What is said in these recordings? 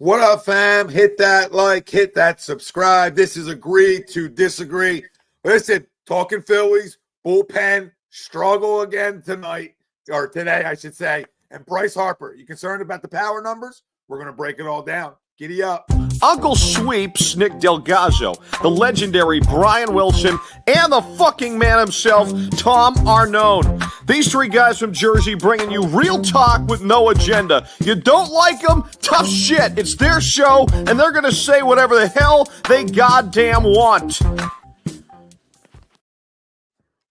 What up, fam? Hit that like, hit that subscribe. This is Agree to Disagree. Listen, talking Phillies, bullpen, struggle again tonight, or today, I should say. And Bryce Harper, you concerned about the power numbers? We're going to break it all down. Giddy up. Uncle Sweeps, Nick Delgado, the legendary Brian Wilson, and the fucking man himself, Tom Arnone. These three guys from Jersey bringing you real talk with no agenda. You don't like them? Tough shit. It's their show, and they're going to say whatever the hell they goddamn want.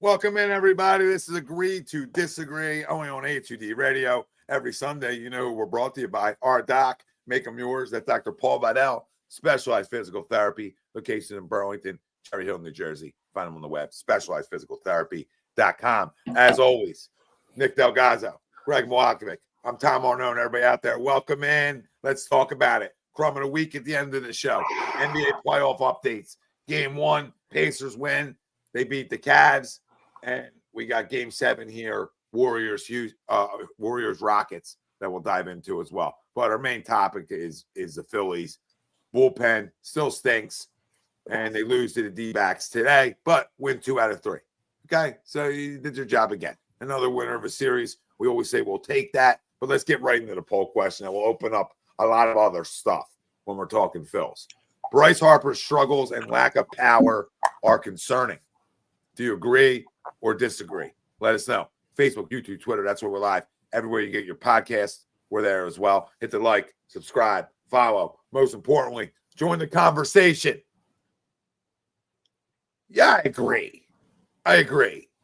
Welcome in, everybody. This is Agree to Disagree, only on A2D Radio. Every Sunday, you know who we're brought to you by. Our doc, make them yours. That's Dr. Paul Vidal, Specialized Physical Therapy, location in Burlington, Cherry Hill, New Jersey. Find them on the web, specializedphysicaltherapy.com. As always, Nick Delgado, Greg Milanovic. I'm Tom Arnone. Everybody out there, welcome in. Let's talk about it. Crumb of the week at the end of the show. NBA playoff updates. Game 1, Pacers win. They beat the Cavs. And we got Game 7 here, Warriors Rockets, that we'll dive into as well. But our main topic is the Phillies. Bullpen still stinks, and they lose to the D-backs today, but win 2 out of 3. Okay, so you did your job again. Another winner of a series. We always say we'll take that, but let's get right into the poll question, and we'll open up a lot of other stuff when we're talking Phils. Bryce Harper's struggles and lack of power are concerning. Do you agree or disagree? Let us know. Facebook, YouTube, Twitter, that's where we're live. Everywhere you get your podcast, we're there as well. Hit the like, subscribe, follow. Most importantly, join the conversation. Yeah, I agree.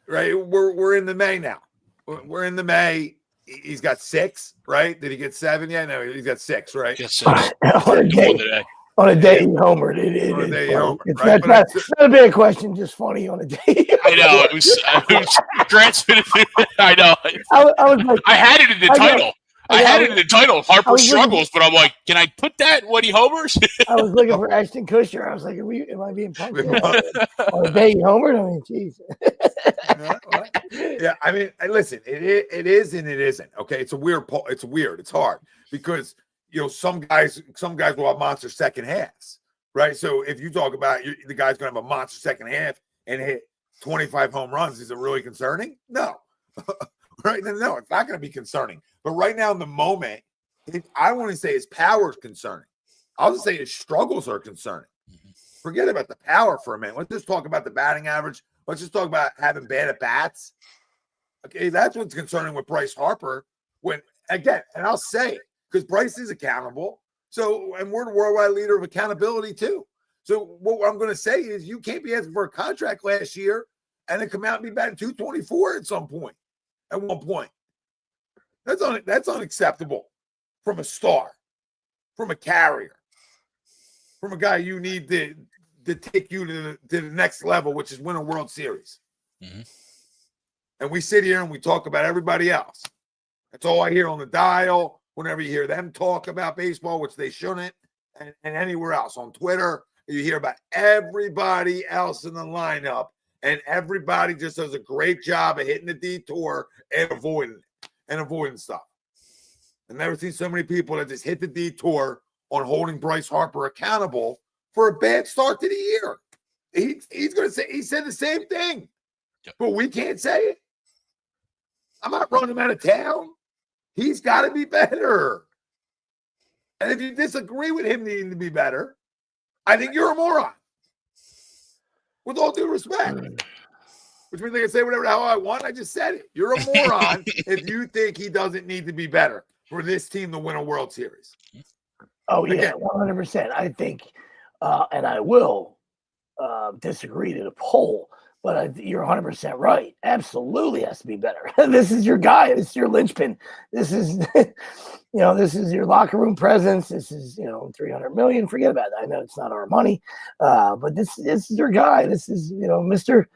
Right? We're in the May now. We're in the May. He's got 6, right? Did he get 7 yet? No, he's got 6, right? Yes, 6. On a day he homered. It's not a big question, just funny on a day. I know. It was transmitted. I know. I was like, I had it in the title. I had it in the title. Harper struggles, but I'm like, can I put that when he homers? I was looking for Ashton Kutcher. I was like, am I being punked on a day he homered? I mean, geez. Yeah, I mean, listen, it is and it isn't. Okay, it's weird. It's hard because some guys will have monster second halves, right? So if you talk about the guy's going to have a monster second half and hit 25 home runs, is it really concerning? No. Right? No, it's not going to be concerning. But right now in the moment, I want to say his power is concerning. I'll just say his struggles are concerning. Forget about the power for a minute. Let's just talk about the batting average. Let's just talk about having bad at bats. Okay, that's what's concerning with Bryce Harper. And I'll say it, because Bryce is accountable. So, and we're the worldwide leader of accountability too. So what I'm going to say is you can't be asking for a contract last year and then come out and be batting 224 at some point. At one point. That's unacceptable from a star, from a carrier, from a guy you need to take you to the next level, which is win a World Series. Mm-hmm. And we sit here and we talk about everybody else. That's all I hear on the dial. Whenever you hear them talk about baseball, which they shouldn't, and anywhere else on Twitter, you hear about everybody else in the lineup, and everybody just does a great job of hitting the detour and avoiding stuff. I've never seen so many people that just hit the detour on holding Bryce Harper accountable for a bad start to the year. He's going to say, he said the same thing, but we can't say it. I'm not running him out of town. He's got to be better. And if you disagree with him needing to be better, I think you're a moron. With all due respect. Which means I can say whatever the hell I want. I just said it. You're a moron if you think he doesn't need to be better for this team to win a World Series. Oh, yeah, 100%. I think, and I will disagree to the poll, but you're 100% right. Absolutely has to be better. This is your guy. This is your linchpin. This is, this is your locker room presence. This is, $300 million. Forget about that. I know it's not our money, but this is your guy. This is, Mr.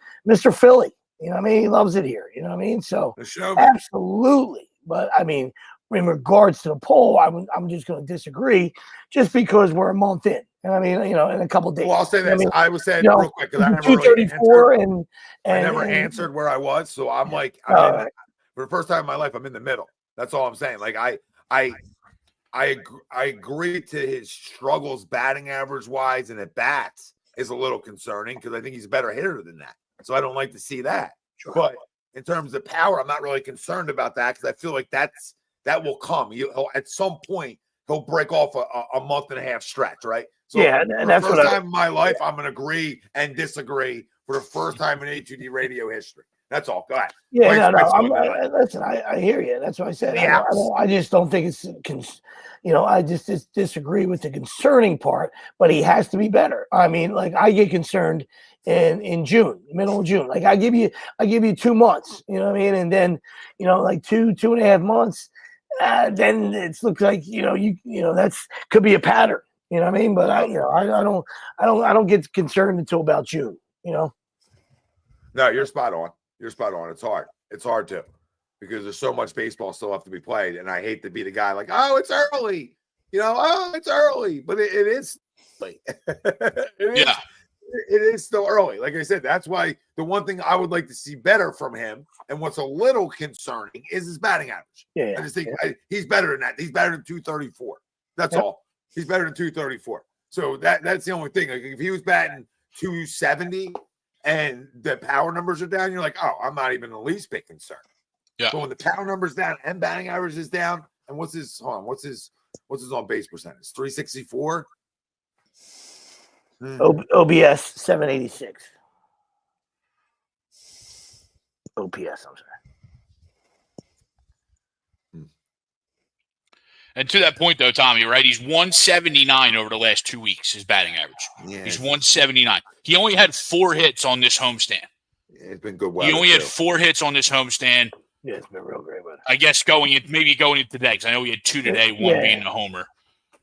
Philly. You know what I mean? He loves it here. You know what I mean? So absolutely. But I mean, in regards to the poll, I'm just going to disagree just because we're a month in. And I mean, in a couple of days. Well, I'll say this. I was saying real quick because I never 234 and I never answered where I was. So I'm like, for the first time in my life, I'm in the middle. That's all I'm saying. Like I I agree to his struggles batting average wise and at bats is a little concerning because I think he's a better hitter than that. So I don't like to see that. Sure. But in terms of power, I'm not really concerned about that because I feel like that will come. He'll at some point he'll break off a month and a half stretch, right? So yeah, and that's the first time in my life, I'm going to agree and disagree for the first time in HUD radio history. That's all. Go ahead. Yeah, listen, I hear you. That's what I said. I just don't think it's, I just disagree with the concerning part, but he has to be better. I mean, like I get concerned in June, middle of June. Like I give you 2 months, you know what I mean? And then, like 2.5 months, then it looks like, that's could be a pattern, you know what I mean? But I don't get concerned until about June, No, you're spot on. You're spot on. It's hard. It's hard too, because there's so much baseball still have to be played. And I hate to be the guy like, oh, it's early. It's early. But it is late. It is still early. Like I said, that's why the one thing I would like to see better from him, and what's a little concerning, is his batting average. Yeah. I just think he's better than that. He's better than 234. That's all. He's better than 234. So that's the only thing. Like if he was batting 270 and the power numbers are down, you're like, oh, I'm not even the least bit concerned. Yeah. But when the power numbers down and batting average is down, and what's his on base percentage? 364. OBS 786. OPS, I'm sorry. And to that point, though, Tommy, right? He's 179 over the last 2 weeks, his batting average. Yeah, he's 179. He only had 4 hits on this homestand. It's been good. He only had 4 hits on this homestand. Yeah, it's been real great. I guess going in today, because I know he had 2 today, one being the homer.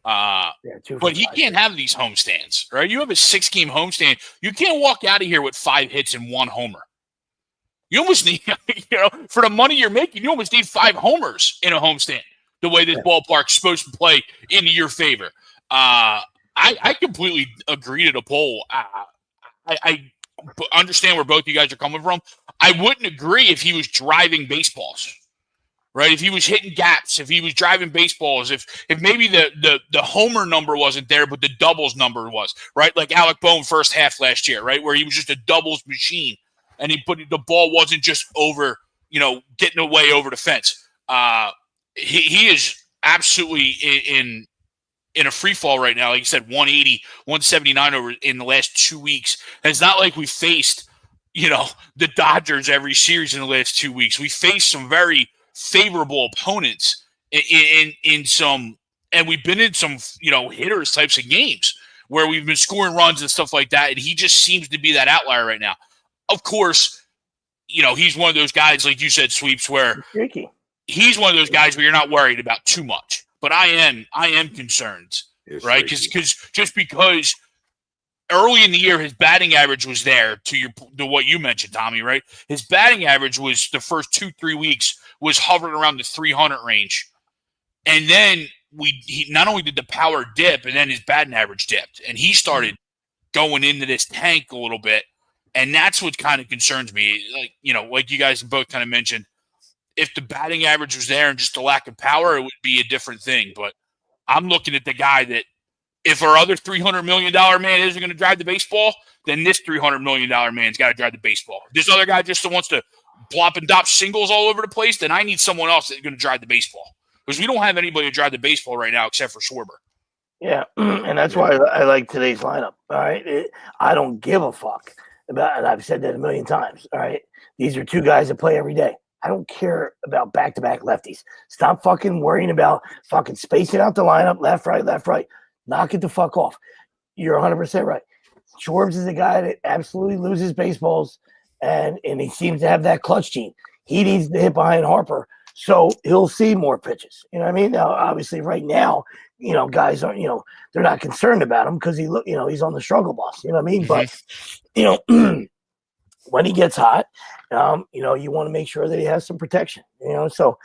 But he can't have these homestands, right? You have a 6-game homestand. You can't walk out of here with 5 hits and 1 homer. You almost need, for the money you're making, you almost need 5 homers in a homestand. The way this ballpark's supposed to play into your favor. I completely agree to the poll. I understand where both you guys are coming from. I wouldn't agree if he was driving baseballs, right? If he was hitting gaps, if he was driving baseballs, if maybe the homer number wasn't there, but the doubles number was, right? Like Alec Bohm first half last year, right? Where he was just a doubles machine and the ball wasn't just over, getting away over the fence. He is absolutely in a free fall right now. Like you said, 180, 179 over in the last 2 weeks. And it's not like we faced, the Dodgers every series in the last 2 weeks. We faced some very favorable opponents in some, and we've been in some, hitters types of games where we've been scoring runs and stuff like that. And he just seems to be that outlier right now. Of course, he's one of those guys, like you said, Sweeps, where he's one of those guys where you're not worried about too much, but I am concerned, right? Because early in the year, his batting average was there to what you mentioned, Tommy, right? His batting average was the first 2-3 weeks was hovering around the 300 range. And then he not only did the power dip, and then his batting average dipped, and he started going into this tank a little bit. And that's what kind of concerns me. Like you guys both kind of mentioned, if the batting average was there and just the lack of power, it would be a different thing. But I'm looking at the guy that if our other $300 million man isn't going to drive the baseball, then this $300 million man's got to drive the baseball. If this other guy just wants to plop and dop singles all over the place, then I need someone else that's going to drive the baseball. Because we don't have anybody to drive the baseball right now except for Schwarber. Yeah, and that's why I like today's lineup. All right, I don't give a fuck about, and I've said that a million times. All right, these are 2 guys that play every day. I don't care about back-to-back lefties. Stop fucking worrying about fucking spacing out the lineup, left, right. Knock it the fuck off. You're 100% right. Schwartz is a guy that absolutely loses baseballs, and he seems to have that clutch gene. He needs to hit behind Harper, so he'll see more pitches. You know what I mean? Now, obviously, right now, guys aren't, they're not concerned about him because he's on the struggle bus. You know what I mean? But, when he gets hot, you want to make sure that he has some protection, so,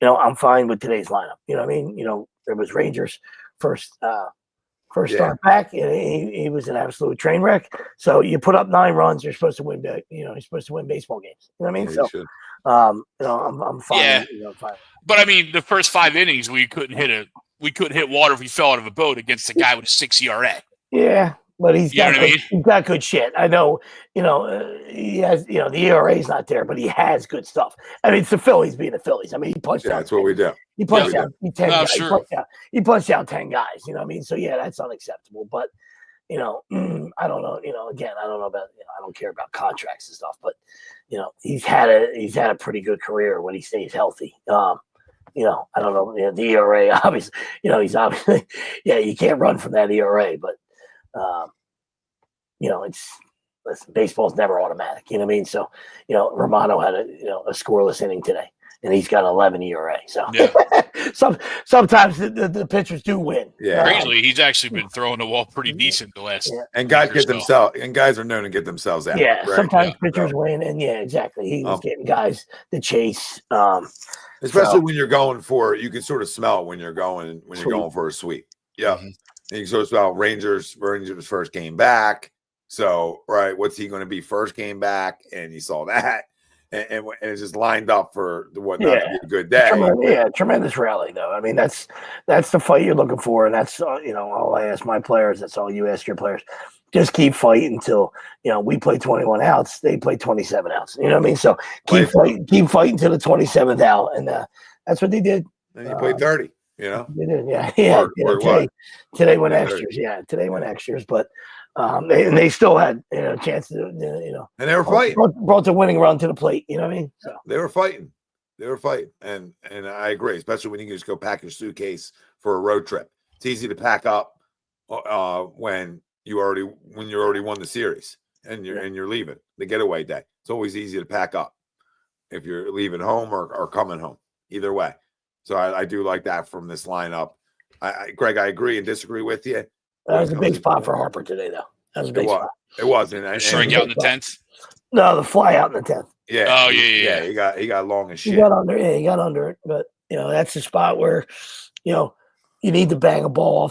I'm fine with today's lineup. You know what I mean? There was Rangers first start back, and he was an absolute train wreck. So you put up 9 runs, you're supposed to win, you're supposed to win baseball games. You know what I mean? Yeah, I'm fine. Yeah. I'm fine. But I mean, the first 5 innings, we couldn't hit we couldn't hit water if we fell out of a boat against a guy with a 6 ERA. Yeah, but he's got good shit. I know, he has, the ERA is not there, but he has good stuff. I mean, it's the Phillies being the Phillies. I mean, he punched out. That's what we do. He punched out 10 guys. Sure. He punched out 10 guys. You know what I mean? So yeah, that's unacceptable. But I don't know. Again, I don't know about. I don't care about contracts and stuff. But he's had a pretty good career when he stays healthy. I don't know. The ERA, obviously, he's obviously, you can't run from that ERA, but. Listen, baseball's never automatic. You know what I mean? So, Romano had a scoreless inning today, and he's got 11 ERA. So, sometimes the pitchers do win. Yeah, crazily, he's actually been throwing the ball pretty decent the last. Yeah. And guys guys are known to get themselves out. Yeah, right? sometimes pitchers win, and exactly. He was getting guys to chase. Especially when you're going for, you can sort of smell it when you're going for a sweep. Yeah. Mm-hmm. And you sort of smell Rangers first game back. So, right, what's he going to be first game back? And you saw that. And it's just lined up for what not to be a good day. Tremendous rally, though. I mean, that's the fight you're looking for. And that's, all I ask my players. That's all you ask your players. Just keep fighting until, we play 21 outs. They play 27 outs. You know what I mean? So keep fighting to the 27th out. And that's what they did. And he played 30. They did, today went extras. Yeah, today went extras, but they still had a chance to and they were fighting. Brought the winning run to the plate. You know what I mean? So they were fighting, and I agree, especially when you can just go pack your suitcase for a road trip. It's easy to pack up when you already won the series and you're leaving the getaway day. It's always easy to pack up if you're leaving home or coming home. Either way. So I do like that from this lineup. Greg, I agree and disagree with you. That was a big spot for Harper today, though. That was a big spot. It was. And strike out in the 10th? No, the fly out in the 10th. Yeah. Oh, yeah. He got long as shit. He got under it. But, that's the spot where, you need to bang a ball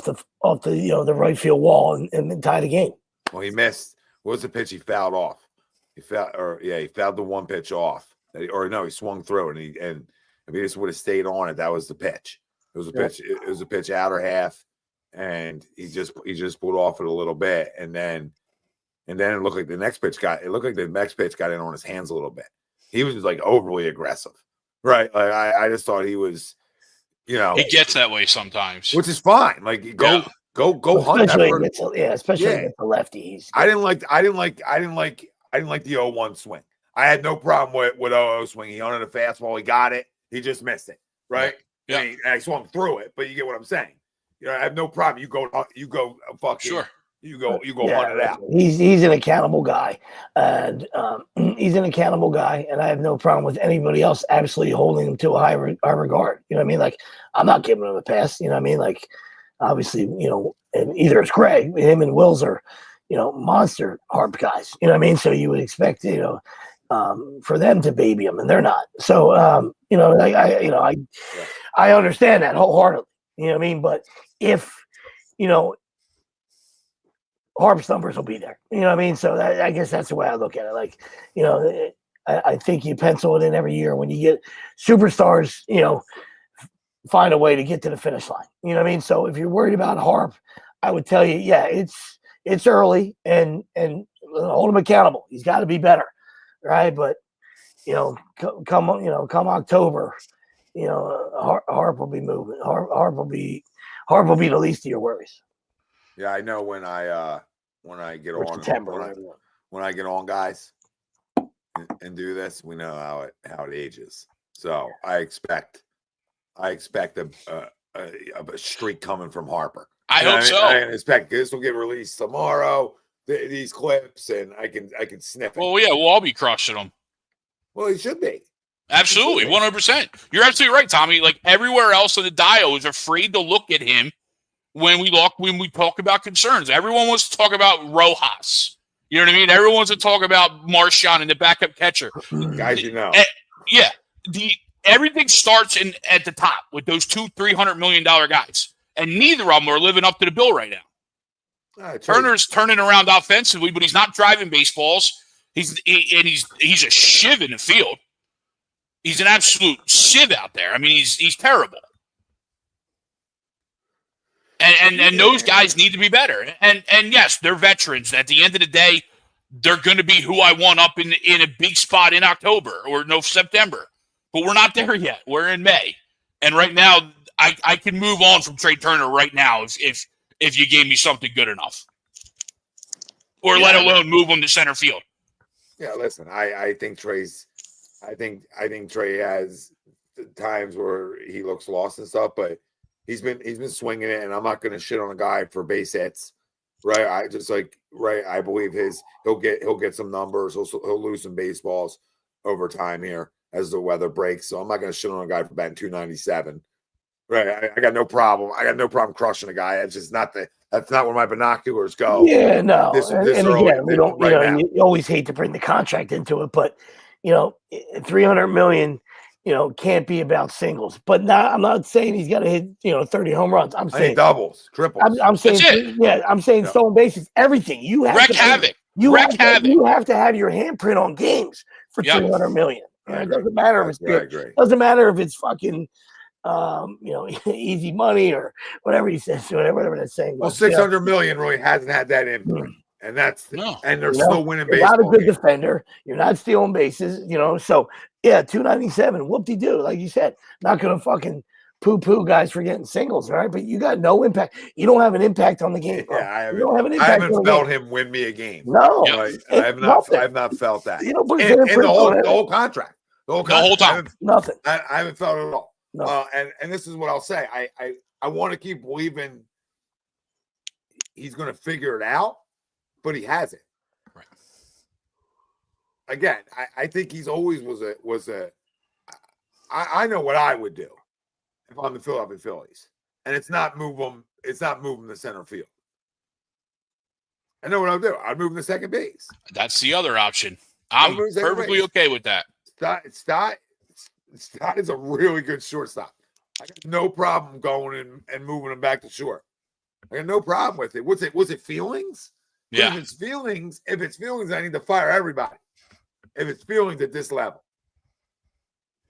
off the right field wall and tie the game. Well, he missed. What was the pitch he fouled off? He fouled the one pitch off. He swung through it, and if he just would have stayed on it, that was the pitch. It was a pitch. It was a pitch outer half, and he just pulled off it a little bit, and then it looked like the next pitch got in on his hands a little bit. He was just like overly aggressive, right? Like I just thought he was, he gets that way sometimes, which is fine. Like go hunt that. Especially against the lefties. I didn't like the 0-1 swing. I had no problem with 0-0 swing. He hunted a fastball. He got it. He just missed it, right? Yeah. And I swung through it, but you get what I'm saying. I have no problem. You go fucking sure. You go hunt it out. He's an accountable guy, and and I have no problem with anybody else absolutely holding him to a high regard. You know what I mean? Like, I'm not giving him a pass. You know what I mean? Like, obviously, and either it's Greg, him and Wills are, monster Harp guys. You know what I mean? So you would expect, for them to baby him, and they're not. So, I understand that wholeheartedly. You know what I mean? But if, Harp's numbers will be there. You know what I mean? So I guess that's the way I look at it. Like, I think you pencil it in every year when you get superstars, find a way to get to the finish line. You know what I mean? So if you're worried about Harp, I would tell you, it's early and hold him accountable. He's got to be better. Right. But, come October, Harp will be moving. Harp will be the least of your worries. Yeah, I know when I get or on September, when I get on, guys, and do this, we know how it ages. So I expect a streak coming from Harper. I hope so. I expect this will get released tomorrow. These clips, and I can sniff it. Well, yeah, we'll all be crushing them. Well, he should be. Absolutely, 100%. You're absolutely right, Tommy. Like everywhere else in the dial is afraid to look at him when we talk about concerns. Everyone wants to talk about Rojas. You know what I mean? Everyone wants to talk about Marchand and the backup catcher. Guys, everything starts at the top with those $200-300 million guys, and neither of them are living up to the bill right now. Turner's turning around offensively, but he's not driving baseballs. He's a shiv in the field. He's an absolute shiv out there. I mean, he's terrible. And those guys need to be better. And yes, they're veterans. At the end of the day, they're going to be who I want up in a big spot in October or September. But we're not there yet. We're in May. And right now, I can move on from Trey Turner right now if you gave me something good enough. Or let alone move him to center field. Yeah, listen, I think Trey has times where he looks lost and stuff, but he's been swinging it, and I'm not going to shit on a guy for base hits, right? I believe he'll get some numbers, he'll lose some baseballs over time here as the weather breaks. So I'm not going to shit on a guy for batting 297, right? I got no problem. I got no problem crushing a guy. It's just that's not where my binoculars go. Yeah, no. This and early, again, we don't. now. You always hate to bring the contract into it, but $300 million. Can't be about singles. But I'm not saying he's got to hit 30 home runs. I'm saying doubles, triples. I'm saying I'm saying stolen bases. Everything you have wreak to havoc. You have to have your handprint on games for $300 million. It doesn't matter if it's doesn't matter if it's fucking easy money or whatever he says, whatever that's saying. Well, $600 million really hasn't had that input, and they're still winning baseball. You're not a good defender. You're not stealing bases, So 297, whoop-de-doo, like you said. Not gonna fucking poo-poo guys for getting singles, right? But you got no impact. You don't have an impact on the game. Bro. Yeah, I haven't felt him win me a game. No, I have not felt that. You don't put in the whole contract. The whole time. Nothing. I haven't felt it at all. No. And this is what I'll say. I want to keep believing he's going to figure it out, but he hasn't. Right. Again, I think he's always I know what I would do if I'm the Philadelphia Phillies, and it's not move him to center field. I know what I'll do. I'd move him to second base. That's the other option. I'm perfectly okay with that. Stott is a really good shortstop. I got no problem going in and moving him back to short. I got no problem with it. Was it feelings? Yeah. If it's feelings, I need to fire everybody. If it's feelings at this level.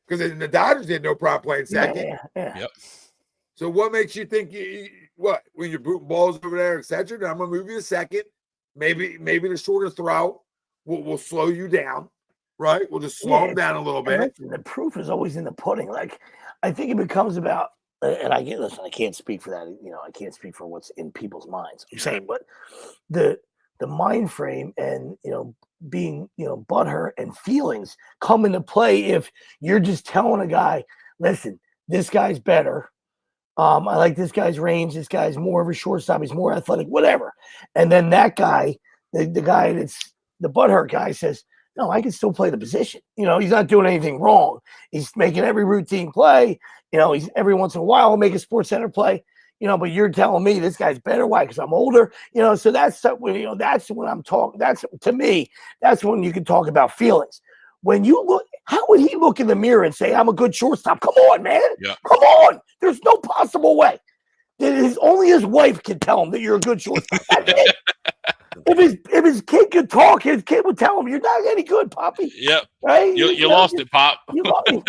Because the Dodgers had no problem playing second. Yeah. Yep. So what makes you think when you're booting balls over there, etc.? I'm gonna move you to second. Maybe the shorter throw will slow you down. Right, we'll just slow them down a little bit. The proof is always in the pudding. Like, I think it becomes about, and I can't speak for that. I can't speak for what's in people's minds. I'm saying, but the mind frame and being butthurt and feelings come into play if you're just telling a guy, listen, this guy's better. I like this guy's range. This guy's more of a shortstop. He's more athletic, whatever. And then that guy, the guy that's the butthurt guy, says, no, I can still play the position. He's not doing anything wrong. He's making every routine play. He's every once in a while he'll make a Sports Center play. But you're telling me this guy's better. Why? Because I'm older. So that's that's when I'm talking. To me, that's when you can talk about feelings. When you look, how would he look in the mirror and say, "I'm a good shortstop"? Come on, man. Yeah. Come on. There's no possible way. Only his wife can tell him that you're a good shortstop. That's it. If his kid could talk, his kid would tell him, "You're not any good, Poppy." Yep. Right? You lost it, Pop. You lost it.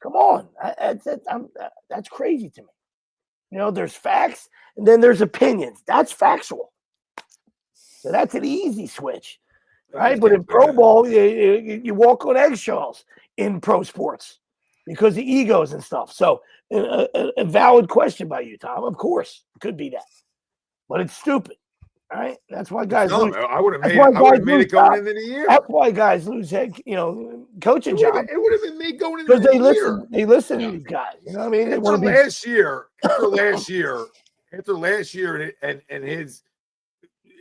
Come on. That's crazy to me. There's facts and then there's opinions. That's factual. So that's an easy switch, right? But in pro ball, you walk on eggshells in pro sports because of egos and stuff. So a valid question by you, Tom. Of course, it could be that, but it's stupid. All right, that's why guys. I would have made it going into the year. That's why guys lose head, coaching job. It would have been me going into the year. Because they listen to these guys. You know what I mean? After last year, and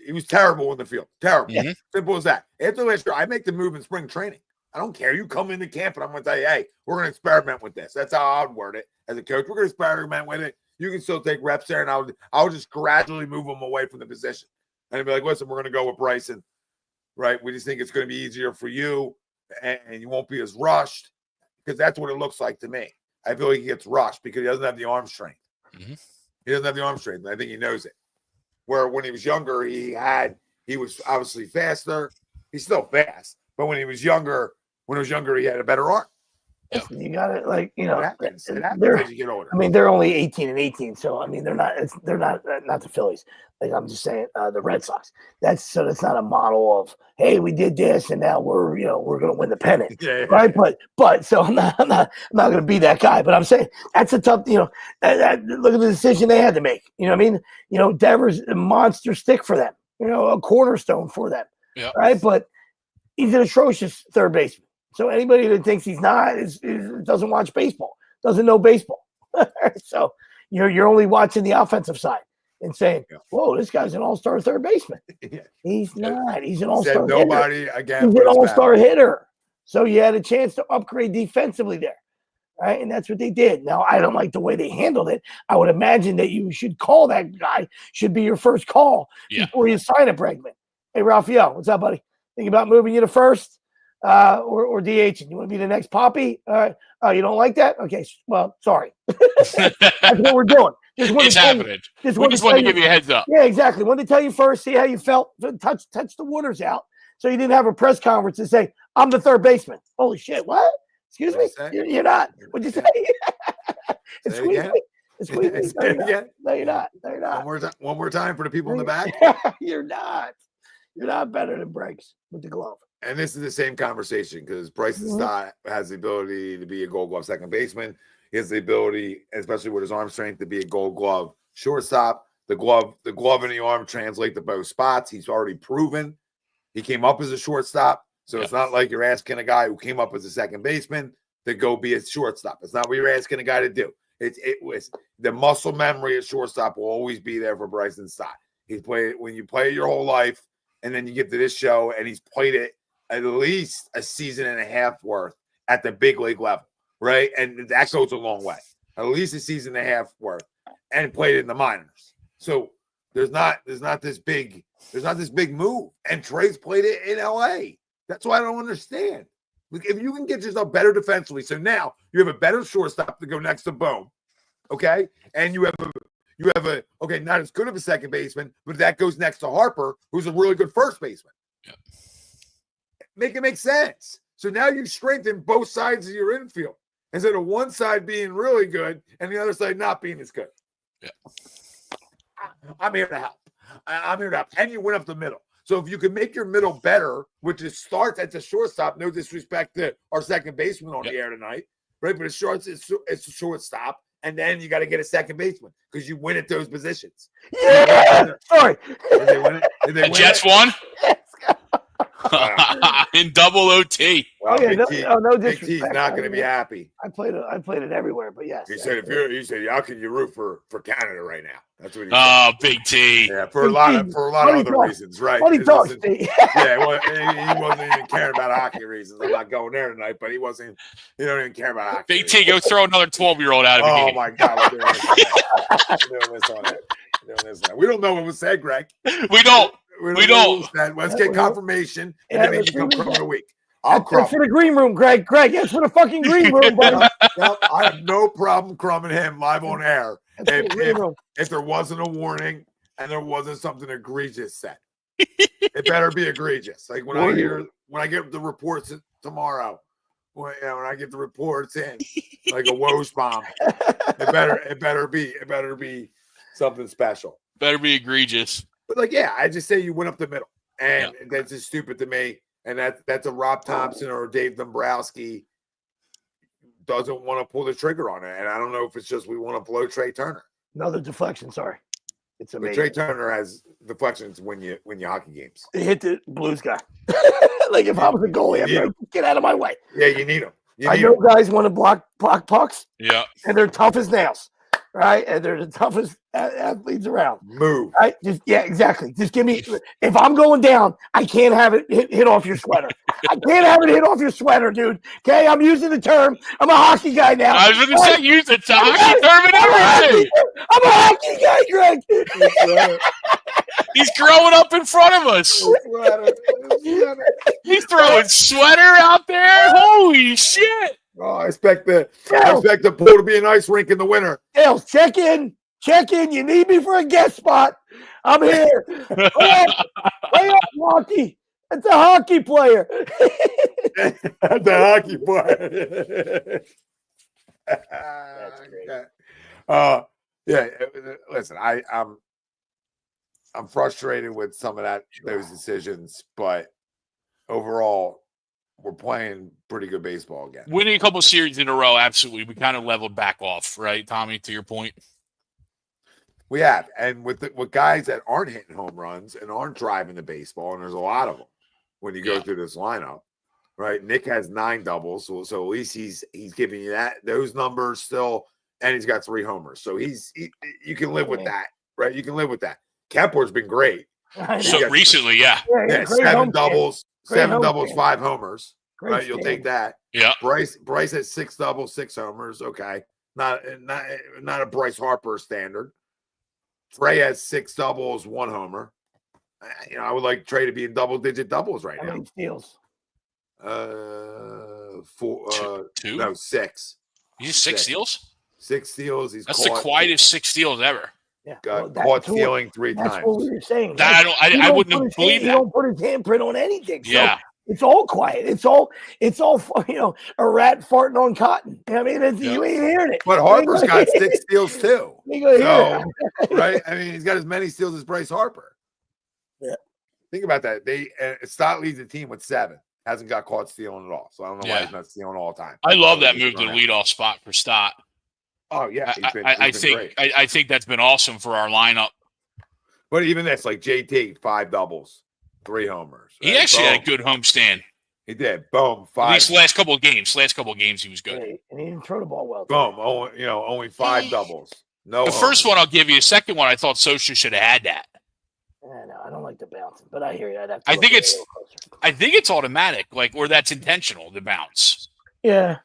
he was terrible in the field. Terrible. Mm-hmm. Simple as that. After last year, I make the move in spring training. I don't care. You come into camp and I'm going to tell you, hey, we're going to experiment with this. That's how I'd word it as a coach. We're going to experiment with it. You can still take reps there, and I'll just gradually move them away from the position. And I'd be like, listen, we're going to go with Bryson, right? We just think it's going to be easier for you, and you won't be as rushed, because that's what it looks like to me. I feel like he gets rushed because he doesn't have the arm strength. Mm-hmm. He doesn't have the arm strength, and I think he knows it. Where when he was younger, he was obviously faster. He's still fast, but when he was younger, he had a better arm. Listen, you got to It happens. It happens as you get older. I mean, they're only 18 and 18, so I mean, they're not the Phillies. Like I'm just saying, the Red Sox. That's not a model of, hey, we did this and now we're going to win the pennant, right? But so I'm not going to be that guy. But I'm saying that's a tough, look at the decision they had to make. You know what I mean? Devers a monster stick for them. A cornerstone for them, right? But he's an atrocious third baseman. So anybody that thinks he's not doesn't watch baseball, doesn't know baseball. So you're only watching the offensive side and saying, "Whoa, this guy's an all-star third baseman." He's not. He's an all-star hitter. Nobody again. He's an all-star hitter. So you had a chance to upgrade defensively there, right? And that's what they did. Now I don't like the way they handled it. I would imagine that you should call that guy. Should be your first call before you sign a Bregman. Hey, Raphael, what's up, buddy? Think about moving you to first. Or DH, and you want to be the next Poppy? All right. Oh, you don't like that? Okay. Well, sorry. That's what we're doing. It's happening. We just want to give you a heads up. Yeah, exactly. Wanted to tell you first, see how you felt, touch the waters out. So you didn't have a press conference to say, I'm the third baseman. Holy shit. What? Excuse me? You're not. What'd you say? It's sweet. No, you're not. One more time for the people in the back. You're not. You're not better than Brakes with the glove. And this is the same conversation because Bryce Stott has the ability to be a Gold Glove second baseman. He has the ability, especially with his arm strength, to be a Gold Glove shortstop. The glove and the arm translate to both spots. He's already proven he came up as a shortstop. So it's not like you're asking a guy who came up as a second baseman to go be a shortstop. It's not what you're asking a guy to do. It was the muscle memory at shortstop will always be there for Bryson Stott. He's played when you play it your whole life, and then you get to this show, and he's played it at least a season and a half worth at the big league level, right? And that goes a long way. At least a season and a half worth, and played it in the minors. So there's not this big move. And Trey's played it in LA. That's why I don't understand. Look, if you can get yourself better defensively, so now you have a better shortstop to go next to Bohm, okay? And you have a not as good of a second baseman, but that goes next to Harper, who's a really good first baseman. Yeah. Make it make sense. So now you strengthen both sides of your infield instead of one side being really good and the other side not being as good. Yeah. I'm here to help. I'm here to help. And you went up the middle. So if you can make your middle better, which starts at the shortstop, no disrespect to our second baseman on the air tonight, right? But it's a shortstop, and then you got to get a second baseman because you win at those positions. Yeah. Sorry. Did they win it? The Jets won? In double OT. Well, no Big disrespect. T's not going to be happy. I played it everywhere, but yes. He said, how can you root for Canada right now? That's what he said. Oh, Big T. Yeah, for a lot of other reasons, right? Funny talk, Steve. Yeah, well, he wasn't even caring about hockey reasons. I'm not going there tonight, but he don't even care about hockey. Big T, go throw another 12-year-old out of the game. Oh my God, we're doing this on it. We don't know what was said, Greg. We don't. Let's get confirmation, and then maybe come Crumb in a week. That's for the green room, Greg. That's for the fucking green room, buddy. I have no problem crumbing him live on air if there wasn't a warning and there wasn't something egregious said. It better be egregious. Like when I get the reports tomorrow, when I get the reports in, like a Woj bomb, it better be something special. Better be egregious. But I just say you went up the middle, and that's just stupid to me. And that's a Rob Thompson or Dave Dombrowski doesn't want to pull the trigger on it. And I don't know if it's just we want to blow Trey Turner. Another deflection, sorry. It's amazing. But Trey Turner has deflections when you hockey games. They hit the Blues guy. Like if I was a goalie, I'd like, get out of my way. Yeah, you need him. I know guys want to block pucks. Yeah. And they're tough as nails. Right, and they're the toughest athletes around. Move. Right, exactly. Just give me. If I'm going down, I can't have it hit off your sweater. I can't have it hit off your sweater, dude. Okay, I'm using the term. I'm a hockey guy now. I was going to say use the hockey term and everything. I'm a hockey guy, Greg. He's growing up in front of us. He's throwing sweater out there. Holy shit. Oh, I expect the pool to be an ice rink in the winter. Dales, check in. You need me for a guest spot. I'm here. Play up, hockey. It's a hockey player. The hockey part. That's great. Yeah. Listen, I'm frustrated with some of those decisions, but overall, we're playing pretty good baseball again. Winning a couple series in a row, absolutely. We kind of leveled back off, right, Tommy? To your point, we have, and with guys that aren't hitting home runs and aren't driving the baseball, and there's a lot of them when you go through this lineup, right? Nick has 9 doubles, so at least he's giving you those numbers still, and he's got 3 homers, so you can live with that, right? You can live with that. Kepler's been great. So recently, yeah, 7 doubles. 7 doubles, 5 homers. Right, you'll take that. Yeah. Bryce has 6 doubles, 6 homers. Okay, not a Bryce Harper standard. Trey has 6 doubles, 1 homer. I would like Trey to be in double-digit doubles right now. How many steals? 4. 2? No, 6. He's 6 steals. 6 steals. That's the quietest 6 steals ever. Yeah, caught stealing 3 times. That's what we were saying. That I wouldn't have believed that. He don't put his handprint on anything. So yeah, it's all quiet. It's all a rat farting on cotton. I mean, you ain't hearing it. But Harper's got 6 steals too. So, right? I mean, he's got as many steals as Bryce Harper. Yeah. Think about that. Stott leads the team with 7. Hasn't got caught stealing at all. So I don't know why he's not stealing all the time. I love that move to the leadoff spot for Stott. Oh yeah, I think that's been awesome for our lineup. But even this, like JT, 5 doubles, 3 homers. Right? He actually had a good homestand. He did. Boom, 5. At least last couple of games. Last couple of games, he was good. Yeah, and he didn't throw the ball well. Boom. Only 5 doubles. No. The first one I'll give you. The second one, I thought Sosa should have had that. No, I don't like the bouncing, but I hear you. I think it's automatic, or that's intentional. The bounce. Yeah.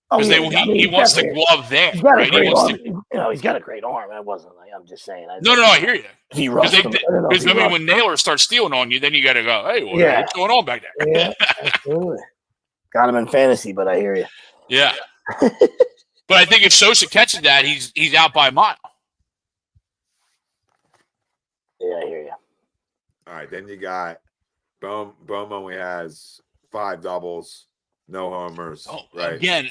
Because he wants the glove there. He's got right? a great arm. He's got a great arm. I wasn't like, I'm just saying. No, I hear you. Because when Naylor starts stealing on you, then you got to go, hey, what's going on back there? Yeah, absolutely. Got him in fantasy, but I hear you. Yeah. But I think if Sosa catches that, he's out by a mile. Yeah, I hear you. All right, then you got Bohm only has 5 doubles, no homers. Right. Again,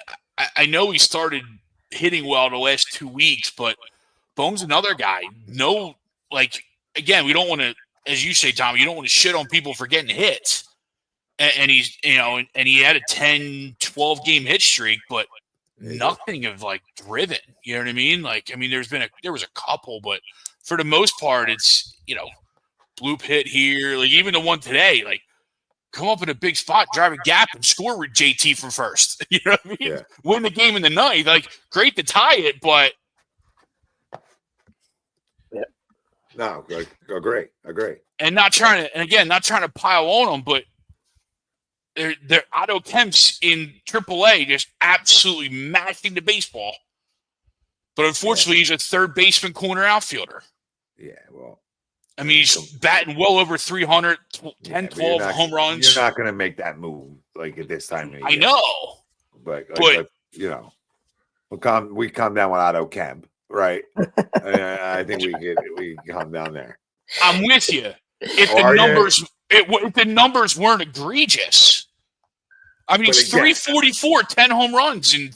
I know he started hitting well the last 2 weeks, but Bohm's another guy. Again, we don't want to, as you say, Tom, you don't want to shit on people for getting hits. And he's, and he had a 10, 12 game hit streak, but nothing of driven. You know what I mean? There was a couple, but for the most part, it's, bloop hit here. Even the one today, come up in a big spot, drive a gap, and score with JT from first. You know what I mean? Yeah. Win the game in the ninth. Great to tie it, but no, agree. And not trying to pile on them, but they're Otto Kemp's in AAA just absolutely mashing the baseball. But unfortunately, he's a third baseman, corner outfielder. Yeah, well. He's batting well over 300, 10, 12 home runs. You're not going to make that move at this time of year. I know. But we come down with Otto Kemp, right? I think we calm down there. I'm with you. If the numbers weren't egregious, it's 344, 10 home runs in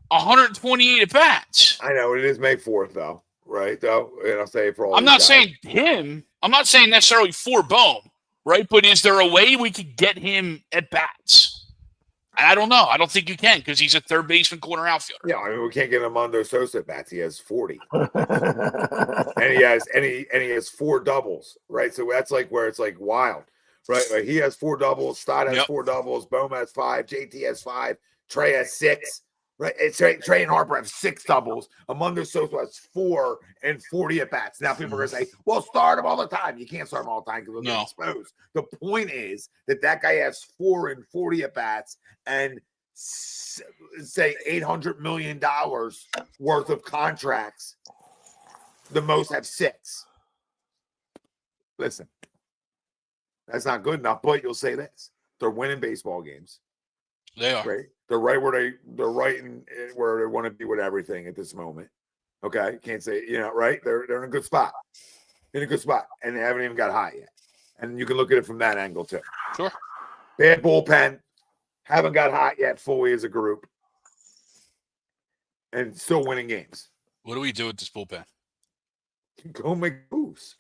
128 at bats. I know it is May 4th though. Right, though, and I'll say for all. I'm not saying him. I'm not saying necessarily for Bohm, right? But is there a way we could get him at bats? I don't know. I don't think you can because he's a third baseman, corner outfielder. Yeah, we can't get him under Sosa at bats. He has 40, and he has 4 doubles. Right, so that's where it's wild. Right, he has 4 doubles. Stott has 4 doubles. Bohm has 5. JT has 5. Trey has 6. Right, it's Trey and Harper have 6 doubles. Amundo Sosa has 4 and 40 at bats. Now people are going to say, "Well, start him all the time." You can't start him all the time because they'll get exposed. The point is that guy has 4 and 40 at bats, and say $800 million worth of contracts. The most have 6. Listen, that's not good enough. But you'll say this: they're winning baseball games. They are. Right. They're right where where they want to be with everything at this moment. Okay. Can't say, right. They're in a good spot. And they haven't even got hot yet. And you can look at it from that angle too. Sure. Bad bullpen, haven't got hot yet fully as a group, and still winning games. What do we do with this bullpen? Go make moves.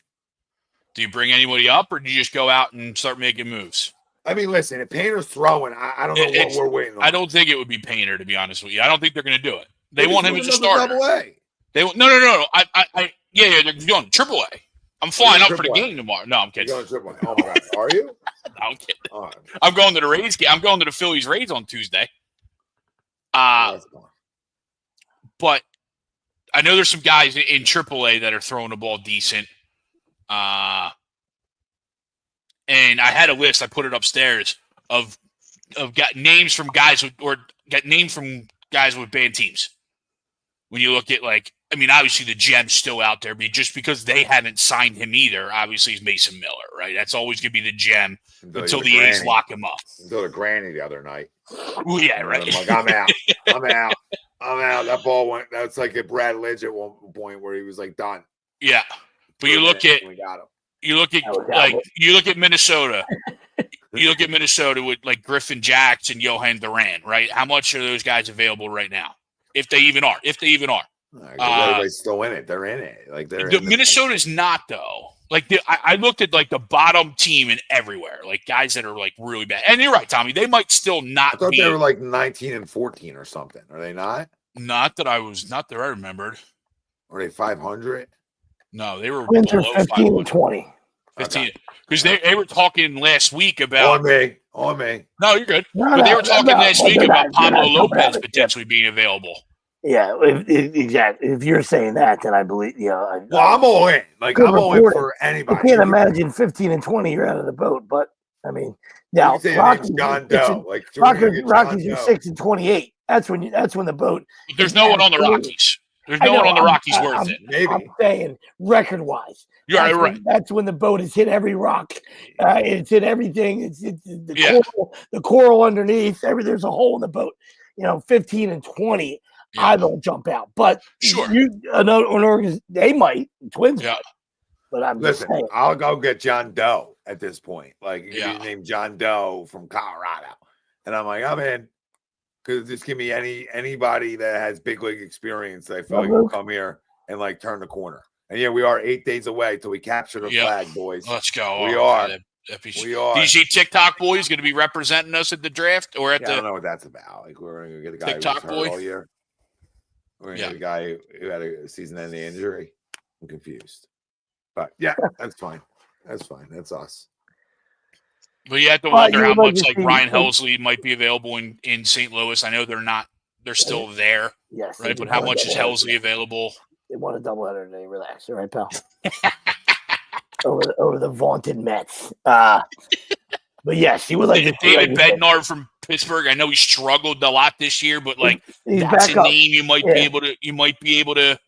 Do you bring anybody up, or do you just go out and start making moves? I mean, listen, if Painter's throwing, I don't know what we're waiting on. I don't think it would be Painter, to be honest with you. I don't think they're going to do it. They want him as a starter. Double-A. No. Yeah, they're going Triple A. I'm flying up for the game tomorrow. No, I'm kidding. You're going Triple A. Oh my God, are you? No, I'm kidding. All right. I'm going to the Rays game. I'm going to the Phillies Rays on Tuesday. But I know there's some guys in AAA that are throwing the ball decent. And I had a list. I put it upstairs of got names from guys with bad teams. When you look at obviously the gem's still out there, but just because they haven't signed him either, obviously is Mason Miller, right? That's always going to be the gem until the A's lock him up. Until the granny the other night. Oh yeah, right. I'm like, I'm out. I'm out. That ball went. That's like a Brad Lidge at one point where he was like done. Yeah, but you look at Minnesota. You look at Minnesota with like Griffin Jacks and Johan Duran, right? How much are those guys available right now? If they even are. Everybody's still in it. They're in it. Like Minnesota's not though. Like I looked at like the bottom team and everywhere, like guys that are like really bad. And you're right, Tommy. They might still not. I thought they were like 19 and 14 or something. Are they not? Not that I remembered. Are they 500? No, they were Wins are 15 and 20. 15. Because they were talking last week about on me. No, you're good. But they were talking last week about Pablo Lopez potentially being available. Yeah, exactly. If you're saying that, then I believe. Well, I'm all in. Like I'm all in for anybody. I can't imagine 15 and 20. You're out of the boat. But I mean, now Rockies, John Doe. Rockies are 6 and 28. That's when the boat. But there's no one on the Rockies. There's no one on the Rockies worth it. Maybe. I'm saying record-wise. You're right. That's when the boat has hit every rock. It's hit everything. It's the coral underneath. There's a hole in the boat. 15 and 20. Yeah. I don't jump out, but sure, they might Twins. Yeah, but I'm listen. Just saying. I'll go get John Doe at this point. Like you name John Doe from Colorado, and I'm like, I'm in because just give me anybody that has big league experience that I feel like will come here and like turn the corner. And we are 8 days away till we capture the flag, boys. Let's go. We are. We are. DJ TikTok boy is going to be representing us at the draft or at I don't know what that's about. Like we're going to get a guy TikTok who's hurt all year. We're going to get a guy who had a season-ending injury. I'm confused. But, that's fine. That's fine. That's us. But you have to wonder how much like Ryan Helsley might be available in St. Louis. I know they're not. They're still there. Yes. Right? But how much is Helsley available? They won a doubleheader today. Relax. All right, pal. over the vaunted Mets. But yes, he would like David Bednar from Pittsburgh. I know he struggled a lot this year, but like that's a name you might be able to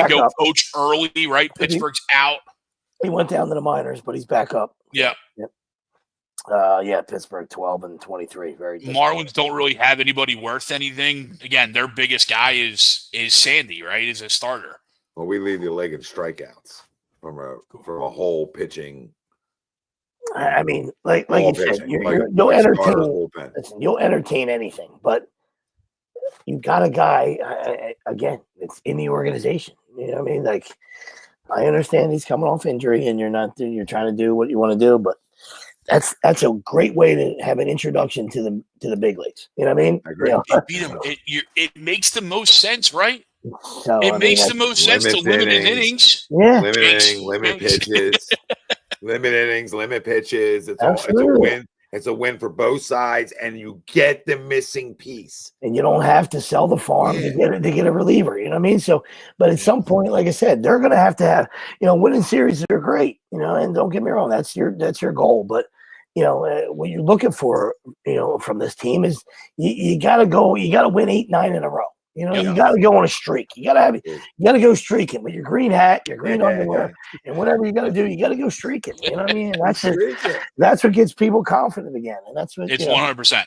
go coach early, right? Pittsburgh's out. He went down to the minors, but he's back up. Yeah. Yep. Pittsburgh 12 and 23. Very good. Marlins don't really have anybody worth anything. Again, their biggest guy is Sandy, right? Is a starter. Well, we lead the league in strikeouts from a whole pitching. I mean, like you said, you'll entertain. Listen, you'll entertain anything, but you got a guy. Again, it's in the organization. You know what I mean? Like, I understand he's coming off injury, and you're trying to do what you want to do, but that's a great way to have an introduction to the big leagues. You know what I mean? I agree. It makes the most sense, right? So, it makes the most sense to limit innings. Yeah, limit pitches. Limit innings, limit pitches. It's a win. It's a win for both sides, and you get the missing piece. And you don't have to sell the farm to get a reliever. You know what I mean? So, but at some point, like I said, they're going to have, winning series are great. And don't get me wrong, that's your goal. But what you're looking for, from this team is you got to win 8, 9 in a row. You got to go on a streak. You got to go streaking with your green hat, your green underwear, and whatever you got to do, you got to go streaking. You know what I mean? And that's what gets people confident again, and that's what it's 100%.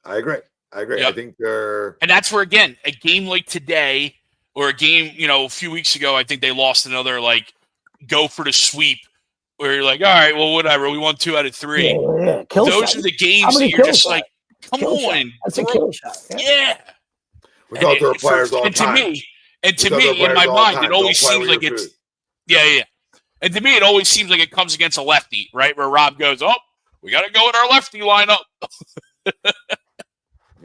I agree. Yep. I think and that's where again a game like today or a game a few weeks ago, I think they lost another like go for the sweep. Where you're like, all right, well, whatever. We won 2 out of 3. Yeah. Those are the games that you're just like, Come on. That's a kill shot. Yeah. We talk to our players all the time. To me, in my mind, it always seems like it's yeah. And to me, it always seems like it comes against a lefty, right? Where Rob goes, "Oh, we got to go with our lefty lineup."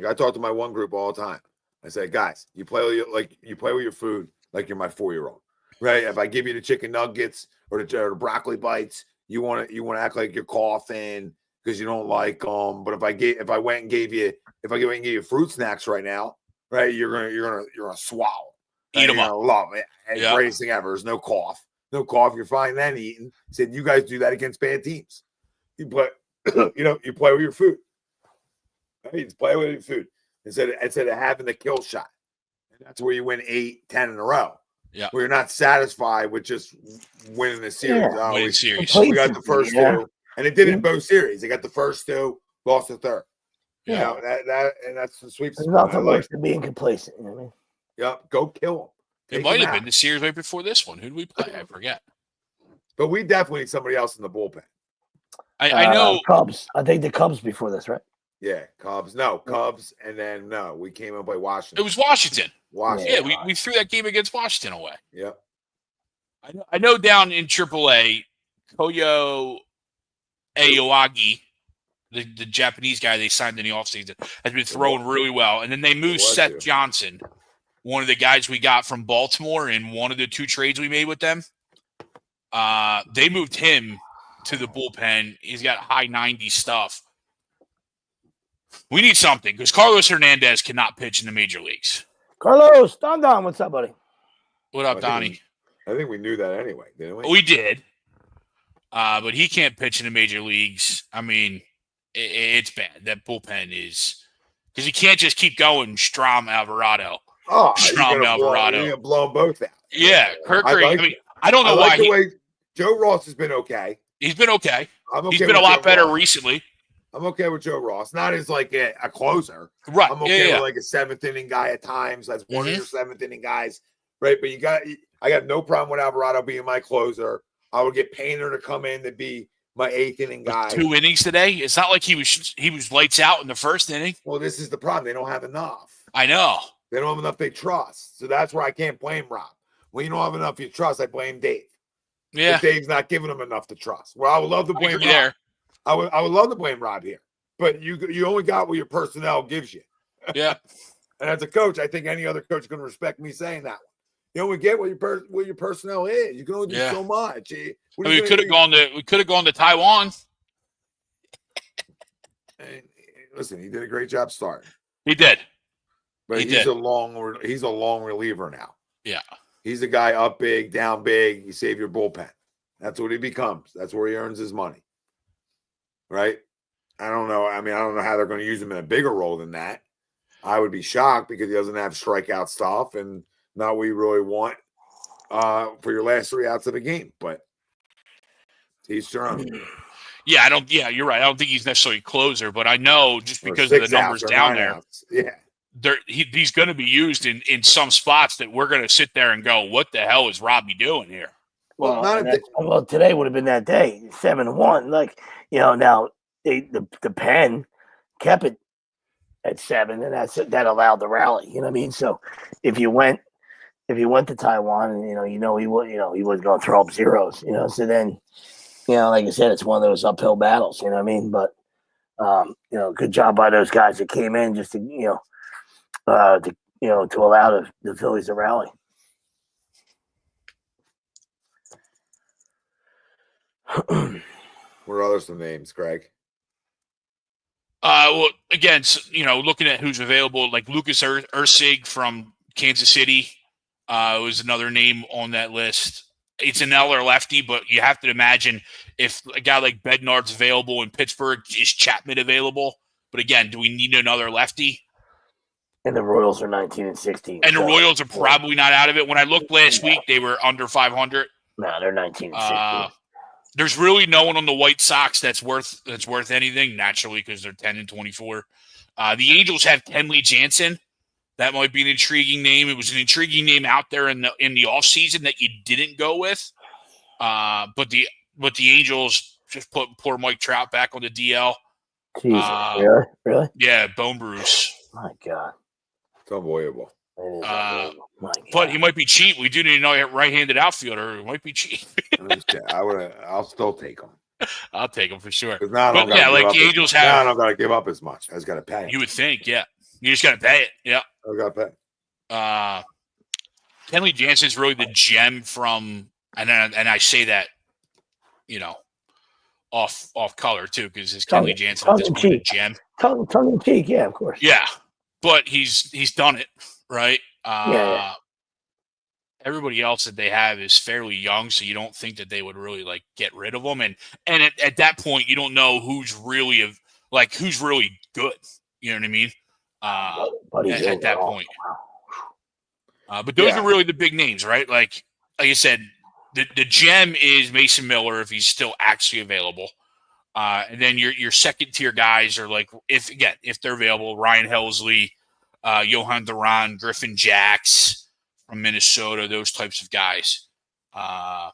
I talk to my one group all the time. I say, guys, you play with your food like you're my 4-year-old, right? If I give you the chicken nuggets or the broccoli bites, you want to act like you're coughing because you don't like them. But if I went and gave you fruit snacks right now, right, you're gonna swallow. Right? Eat them up. Love it. And greatest thing ever. There's no cough. No cough. You're fine then eating. Said you guys do that against bad teams. You play, you play with your food. Right? You play with your food instead of having the kill shot. And that's where you win 8, 10 in a row. Yeah. Where you're not satisfied with just winning the series. Yeah. Winning series. We got the first two, and it did in both series. They got the first two, lost the third. Yeah. That's the sweep. There's nothing worse than being complacent. You know what I mean? Yep. Go kill them. It might have been the series right before this one. Who did we play? I forget. But we definitely need somebody else in the bullpen. I know Cubs. I think the Cubs before this, right? Yeah, Cubs. No, Cubs, and then we came up by Washington. It was Washington. Washington. Yeah, we threw that game against Washington away. Yep. I know down in AAA, Koyo Aoyagi, the Japanese guy they signed in the offseason, has been throwing really well. And then they moved Seth Johnson, one of the guys we got from Baltimore in one of the 2 trades we made with them. They moved him to the bullpen. He's got high 90 stuff. We need something because Carlos Hernandez cannot pitch in the major leagues. Carlos, Don, what's up, buddy? What up, Donnie? I think we knew that anyway, didn't we? We did. But he can't pitch in the major leagues. I mean, it's bad. That bullpen is – because you can't just keep going Strom Alvarado. Oh, Strom Alvarado. You're going to blow them both out. Yeah. Kirk, I don't know why. Joe Ross has been okay. He's been okay. He's been with a lot Joe better Ross. Recently. I'm okay with Joe Ross. Not as like a closer. Right. I'm okay with like a 7th inning guy at times. That's one of your 7th inning guys. Right. But I got no problem with Alvarado being my closer. I would get Painter to come in to be my 8th inning guy. 2 innings today. It's not like he was lights out in the first inning. Well, this is the problem. They don't have enough. I know. They don't have enough they trust. So that's where I can't blame Rob. When you don't have enough you trust, I blame Dave. Yeah. If Dave's not giving them enough to trust. Well, I would love to blame Rob. There. I would love to blame Rob here. But you only got what your personnel gives you. Yeah. And as a coach, I think any other coach is going to respect me saying that one. You only get what your personnel is. You can only do so much. We could have gone to Taiwan. And listen, he did a great job starting. He did. But he's a long reliever now. Yeah. He's a guy up big, down big. You save your bullpen. That's what he becomes. That's where he earns his money. Right? I don't know. I mean, I don't know how they're going to use him in a bigger role than that. I would be shocked because he doesn't have strikeout stuff and not what you really want for your last 3 outs of the game. But he's strong. Yeah, you're right. I don't think he's necessarily a closer, but I know just because of the numbers down there, he's going to be used in some spots that we're going to sit there and go, what the hell is Robbie doing here? Well, today would have been that day, 7-1. Like, now the pen kept it at 7, and that allowed the rally. You know what I mean? So if you went to Taiwan, and he wasn't going to throw up zeros. So then, like I said, it's one of those uphill battles. You know what I mean? But good job by those guys that came in just to allow the Phillies to rally. What are other some names, Craig? Well, again, looking at who's available, like Lucas Ursig from Kansas City was another name on that list. It's an L or lefty, but you have to imagine if a guy like Bednard's available in Pittsburgh, is Chapman available? But again, do we need another lefty? And the Royals are 19-16. And the Royals are probably not out of it. When I looked last week, they were under 500. No, they're 19-16. There's really no one on the White Sox that's worth anything, naturally, because they're 10-24. The Angels have Kenley Jansen. That might be an intriguing name. It was an intriguing name out there in the offseason that you didn't go with. But the Angels just put poor Mike Trout back on the DL. Jesus, really? Yeah, bone bruise. My God. It's unbelievable. But he might be cheap. We do need to know a right-handed outfielder. He might be cheap. I'll still take him. I'll take him for sure. Now but yeah, like the Angels have. Now I don't got to give up as much. I just got to pay. You would think, yeah. You just got to pay it. Yeah. I got to pay. Kenley Jansen's really the gem from, and I say that, off color too, because it's Kenley Jansen at this point a gem. Tongue in cheek, yeah, of course. Yeah, but he's done it right. Yeah. Everybody else that they have is fairly young, so you don't think that they would really like get rid of them. And at that point, you don't know who's really good. You know what I mean? At that point. But those are really the big names, right? Like I said, the gem is Mason Miller if he's still actually available. And then your second tier guys are like if they're available, Ryan Helsley, Johan Duran, Griffin Jacks from Minnesota, those types of guys. And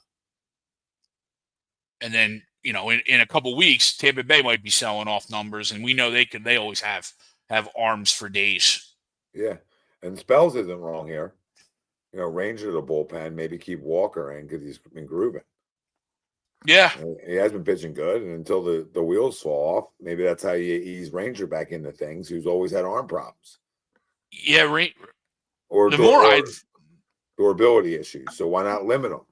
then, in a couple weeks, Tampa Bay might be selling off numbers, and we know they always have arms for days. Yeah. And Spells isn't wrong here. Ranger the bullpen, maybe keep Walker in because he's been grooving. Yeah. And he has been pitching good, and until the wheels fall off, maybe that's how you ease Ranger back into things, who's always had arm problems. Yeah, or durability issues. So why not limit them?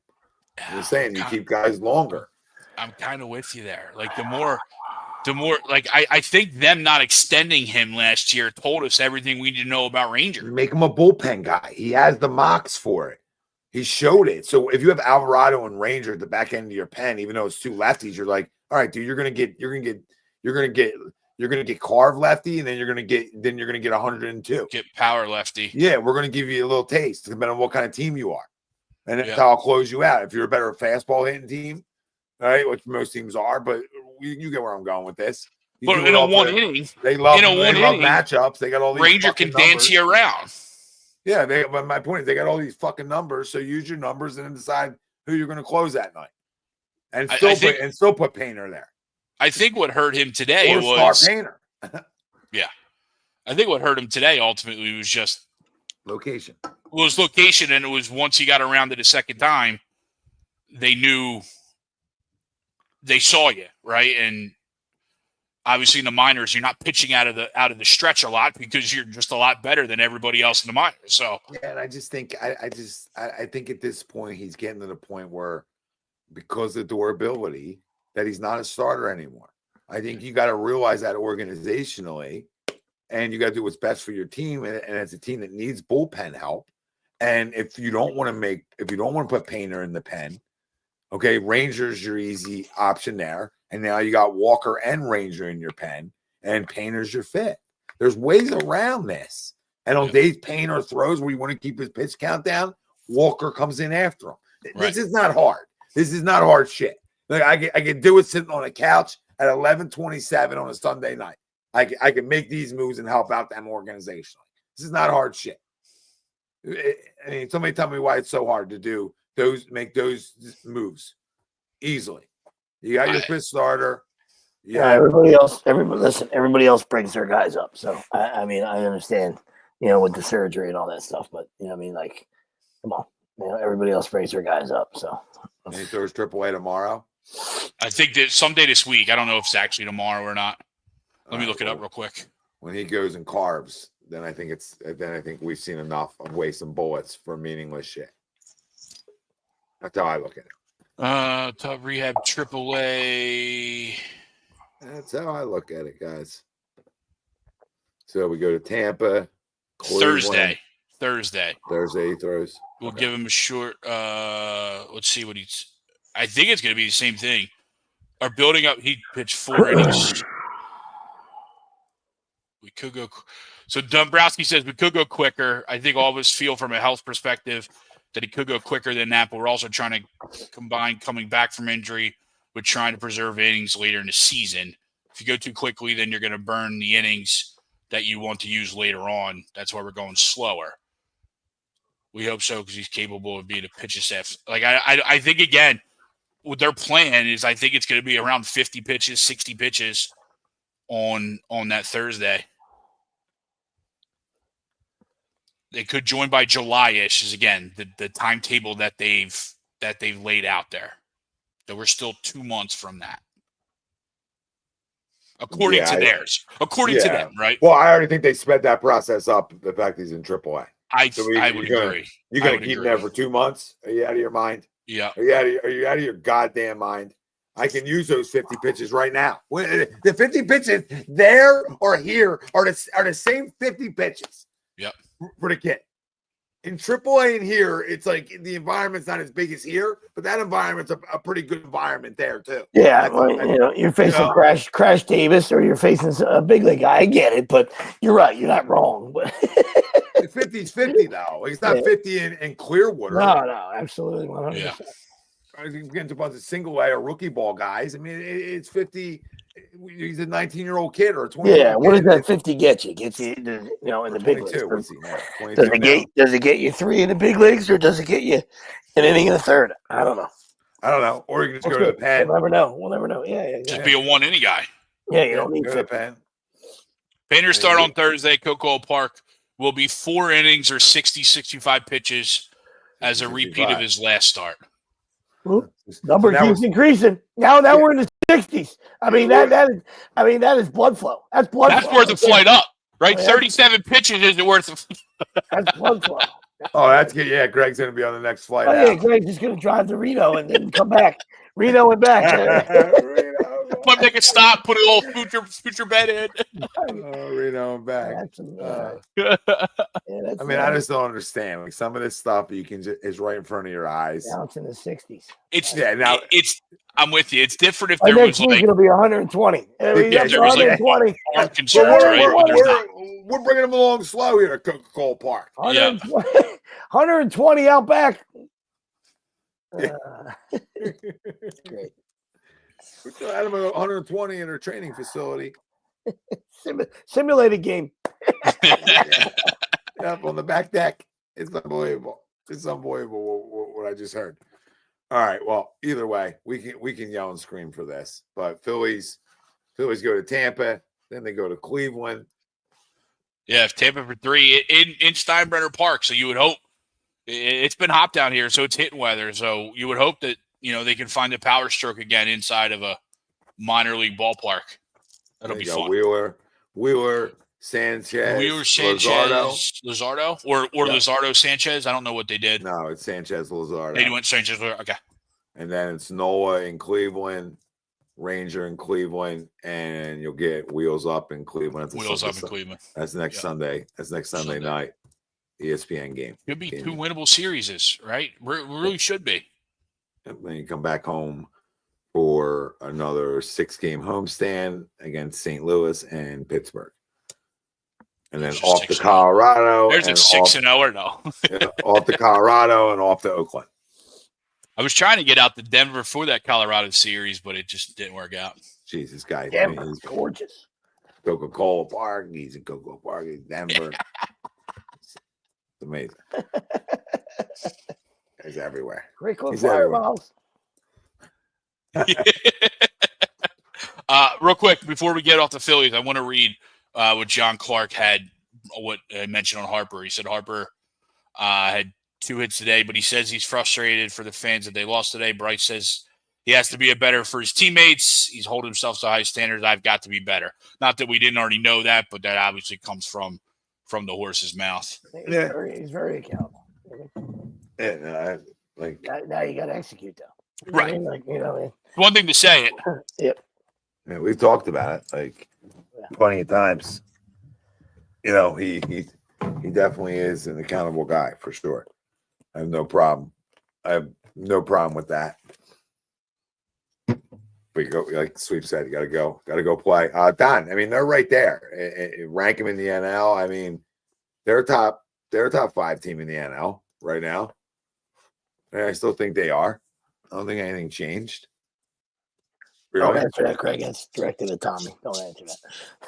I'm just saying you keep guys longer. I'm kind of with you there. Like the more like I think them not extending him last year told us everything we need to know about Ranger. You make him a bullpen guy. He has the mocks for it. He showed it. So if you have Alvarado and Ranger at the back end of your pen, even though it's two lefties, you're like, all right, dude, you're gonna get carved lefty, and then you're gonna get 102. Get power lefty. Yeah, we're gonna give you a little taste, depending on what kind of team you are, and that's how I'll close you out. If you're a better fastball hitting team, all right, which most teams are, but you get where I'm going with this. But in a one inning, they love matchups. They got all these Ranger can dance you around. Yeah, but my point is they got all these fucking numbers. So use your numbers and then decide who you're going to close that night, and still put Painter there. I think what hurt him today was Star Painter. Yeah, I think what hurt him today ultimately was just location. And it was once he got around to the second time, they knew. They saw you, right? And obviously in the minors, you're not pitching out of the stretch a lot because you're just a lot better than everybody else in the minors. So yeah, and I just think I think at this point he's getting to the point where because of durability that he's not a starter anymore. I think you got to realize that organizationally, and you got to do what's best for your team. And it's a team that needs bullpen help. And if you don't want to put Painter in the pen. Okay, Ranger's your easy option there. And now you got Walker and Ranger in your pen, and Painter's your fit. There's ways around this. And on days Painter throws where you want to keep his pitch count down, Walker comes in after him. Right. This is not hard. This is not hard shit. Like I can do it sitting on a couch at 11:27 on a Sunday night. I can make these moves and help out them organizationally. This is not hard shit. I mean, somebody tell me why it's so hard to do. Make those moves easily. You got your fifth starter. Yeah, everybody else brings their guys up. So I mean, I understand, with the surgery and all that stuff, but like, come on, everybody else brings their guys up. So and he throws AAA tomorrow. I think that someday this week. I don't know if it's actually tomorrow or not. Let me look it up real quick. When he goes and carves, then I think we've seen enough of wasting bullets for meaningless shit. That's how I look at it. Top rehab AAA. That's how I look at it, guys. So we go to Tampa. Thursday he throws. We'll give him a short. Let's see what he's. I think it's going to be the same thing. Our building up. He pitched 4 innings. We could go. So Dombrowski says we could go quicker. I think all of us feel from a health perspective that he could go quicker than that, but we're also trying to combine coming back from injury with trying to preserve innings later in the season. If you go too quickly, then you're going to burn the innings that you want to use later on. That's why we're going slower. We hope so because he's capable of being a pitch assist. Like I think, again, what their plan is I think it's going to be around 50 pitches, 60 pitches on that Thursday. They could join by July-ish is again the timetable that they've laid out there. So we're still 2 months from that. According to theirs. According to them, right? Well, I already think they sped that process up, the fact he's in AAA. I would agree. You're going to keep him there for 2 months? Are you out of your mind? Yeah. Are you out of your goddamn mind? I can use those 50 pitches right now. The 50 pitches there or here are the same 50 pitches. Yep. For the kid. In AAA and here, it's like the environment's not as big as here, but that environment's a pretty good environment there too. Yeah, you're facing Crash Davis or you're facing a big league guy. I get it, but you're right. You're not wrong. But 50's 50 though. It's not 50 in Clearwater. No, absolutely 100%. Yeah. Getting to a bunch of single A or rookie ball guys. I mean, it's 50. He's a 19-year-old kid or a 20. Yeah, what does that 50 get you? Gets you, in the big leagues. What's he now? Does it get you 3 in the big leagues, or does it get you an inning in the third? I don't know. Or you can just go to the pen. We'll never know. Yeah. Just be a 1-inning guy. Yeah, you don't need go to the pen. Painters start on Thursday. Cocoa Park will be 4 innings or 60, 65 pitches as a repeat of his last start. Number keeps increasing. Now we're in the 60s. I mean that is blood flow. That's blood flow. That's worth a flight up, right? 37 pitches isn't worth That's blood flow. Oh, that's good. Yeah, Greg's gonna be on the next flight. Yeah, Greg's just gonna drive to Reno and then come back. Reno and back. Might make a stop, put a little future bed in. Reno and back. I mean, I just don't understand. Like some of this stuff you can just is right in front of your eyes. Now it's in the 60s. I'm with you. It's different if there was like it'll be 120. there was 120. Like concerns, right? We're bringing them along slow here at Coca-Cola Park. 120 out back. Great. We still had them at 120 in their training facility. Simulated game. Up on the back deck. It's unbelievable. It's unbelievable what I just heard. All right. Well, either way, we can yell and scream for this. But Phillies go to Tampa, then they go to Cleveland. Yeah, if Tampa for 3 in Steinbrenner Park. So you would hope it's been hot down here, so it's hitting weather. So you would hope that they can find a power stroke again inside of a minor league ballpark. That'll be fun. Wheeler, Sanchez, Luzardo, or Luzardo Sanchez. I don't know what they did. No, it's Sanchez Luzardo. They went Sanchez. Okay. And then it's Noah in Cleveland, Ranger in Cleveland, and you'll get Wheels Up in Cleveland. Cleveland. That's next Sunday. That's next Sunday night. ESPN game. Could be 2 winnable series, right? Really should be. And then you come back home for another 6-game homestand against St. Louis and Pittsburgh. And then off to Colorado. There's a 6-0 or no? Off to Colorado and off to Oakland. I was trying to get out to Denver for that Colorado series, but it just didn't work out. Jesus, guy. Denver's gorgeous. Coca-Cola Park. He's in Coca-Cola Park. He's Denver. It's amazing. He's everywhere. He's fireballs. Real quick, before we get off the Phillies, I want to read what John Clark had mentioned on Harper. He said Harper had 2 hits today, but he says he's frustrated for the fans that they lost today. Bryce says he has to be better for his teammates. He's holding himself to high standards. I've got to be better. Not that we didn't already know that, but that obviously comes from the horse's mouth. He's very accountable. Yeah, now you got to execute though. Right. One thing to say it. Yep. Yeah, we've talked about it plenty of times. He definitely is an accountable guy for sure. I have no problem. With that. But you go, like Sweep said, you got to go play. Don, I mean, they're right there. Rank them in the NL. I mean, they're a top 5 team in the NL right now. And I still think they are. I don't think anything changed. Really? Don't answer that, Craig. It's directed at Tommy. Don't answer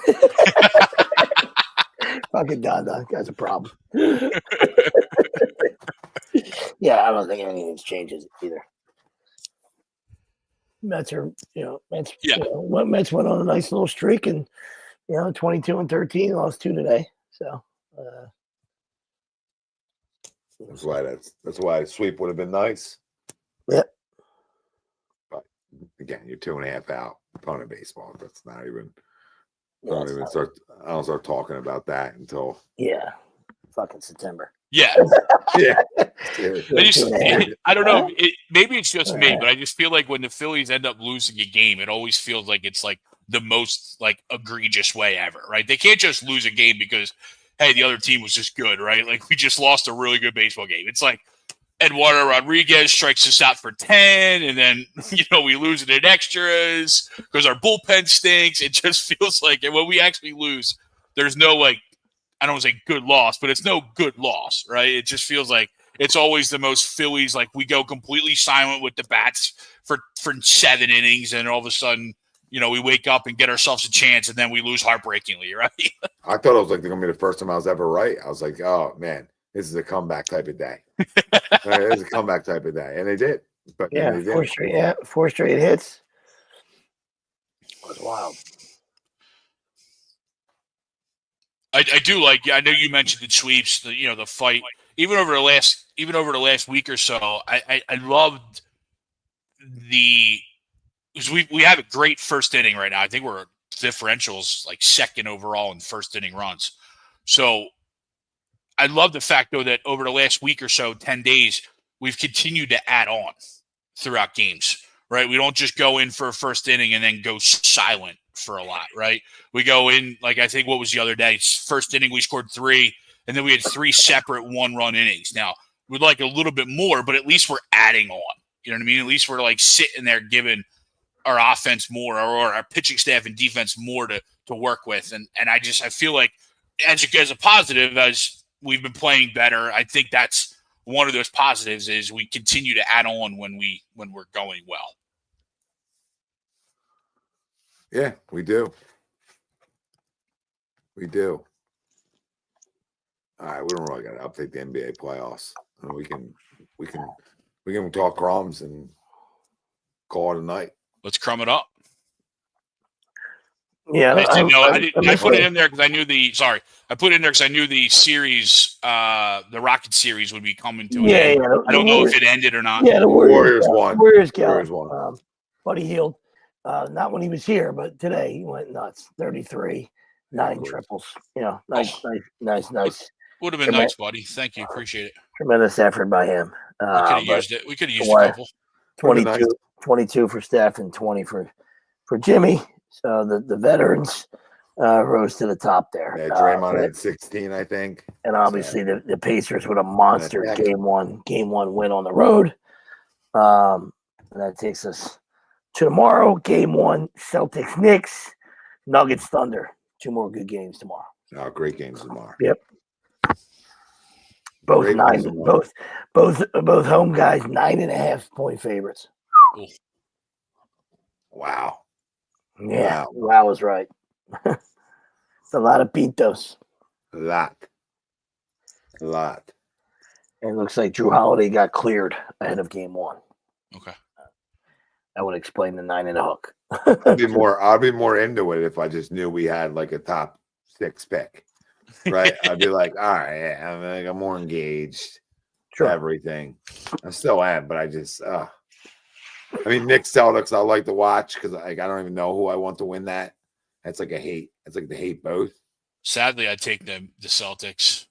that. Fucking Don guy's a problem. Yeah, I don't think anything changes either. Mets are, Mets. Yeah. Mets went on a nice little streak, and 22-13, lost 2 today. So that's why a sweep would have been nice. Yep. But again, you're 2.5 out on a baseball. That's not even. I don't start talking about that until fucking September. Yeah. Yeah. I don't know. Maybe it's just me, but I just feel like when the Phillies end up losing a game, it always feels like it's like the most like egregious way ever, right? They can't just lose a game because, hey, the other team was just good, right? Like we just lost a really good baseball game. It's like Eduardo Rodriguez strikes us out for 10, and then we lose it in extras because our bullpen stinks. It just feels like when we actually lose, there's no like. I don't want to say good loss, but it's no good loss, right? It just feels like it's always the most Phillies. Like we go completely silent with the bats for 7 innings, and all of a sudden, we wake up and get ourselves a chance, and then we lose heartbreakingly, right? I thought it was like going to be the first time I was ever right. I was like, oh man, this is a comeback type of day. It was a comeback type of day, and they did. But they 4 straight hits. It was wild. I do like. I know you mentioned the sweeps, the fight. Even over the last week or so, I loved because we have a great first inning right now. I think we're differentials like second overall in first inning runs. So I love the fact though that over the last week or so, 10 days, we've continued to add on throughout games. Right, we don't just go in for a first inning and then go silent for a lot, right? We go in, like I think what was the other day? First inning, we scored 3, and then we had 3 separate 1-run innings. Now, we'd like a little bit more, but at least we're adding on. You know what I mean? At least we're like sitting there giving our offense more or our pitching staff and defense more to work with. And I feel like as a positive, as we've been playing better, I think that's one of those positives is we continue to add on when we're going well. Yeah, we do. We do. All right, we don't really got to update the NBA playoffs. We can talk crumbs and call it a night. Let's crumb it up. Yeah, I put it in there because I knew I put it in there because I knew the series, the Rocket series, would be coming to an end. I don't know if it ended or not. Yeah, the Warriors won. Warriors won. Buddy Hield. Not when he was here, but today he went nuts. 33, 9 triples. Nice. Would have been nice, buddy. Thank you. Appreciate it. Tremendous effort by him. We could have used it. We could have used a couple. 22 for Steph and 20 for Jimmy. So the veterans rose to the top there. Yeah, Draymond had 16, I think. And obviously the Pacers with a monster game one win on the road. And that takes us to tomorrow, game 1, Celtics, Knicks, Nuggets, Thunder. 2 more good games tomorrow. Oh, great games tomorrow. Yep. Both home guys, 9.5-point favorites. Wow. Yeah, wow is right. It's a lot of pintos. A lot. And it looks like Drew Holiday got cleared ahead of game 1. Okay. That would explain the 9 and a hook. I'd be more into it if I just knew we had like a top 6 pick, right? I'd be like, all right, yeah, I'm more engaged. Sure. Everything. I still am, but I just, Knicks Celtics I like to watch because I don't even know who I want to win that. That's like a hate. It's like the hate both. Sadly, I take the Celtics.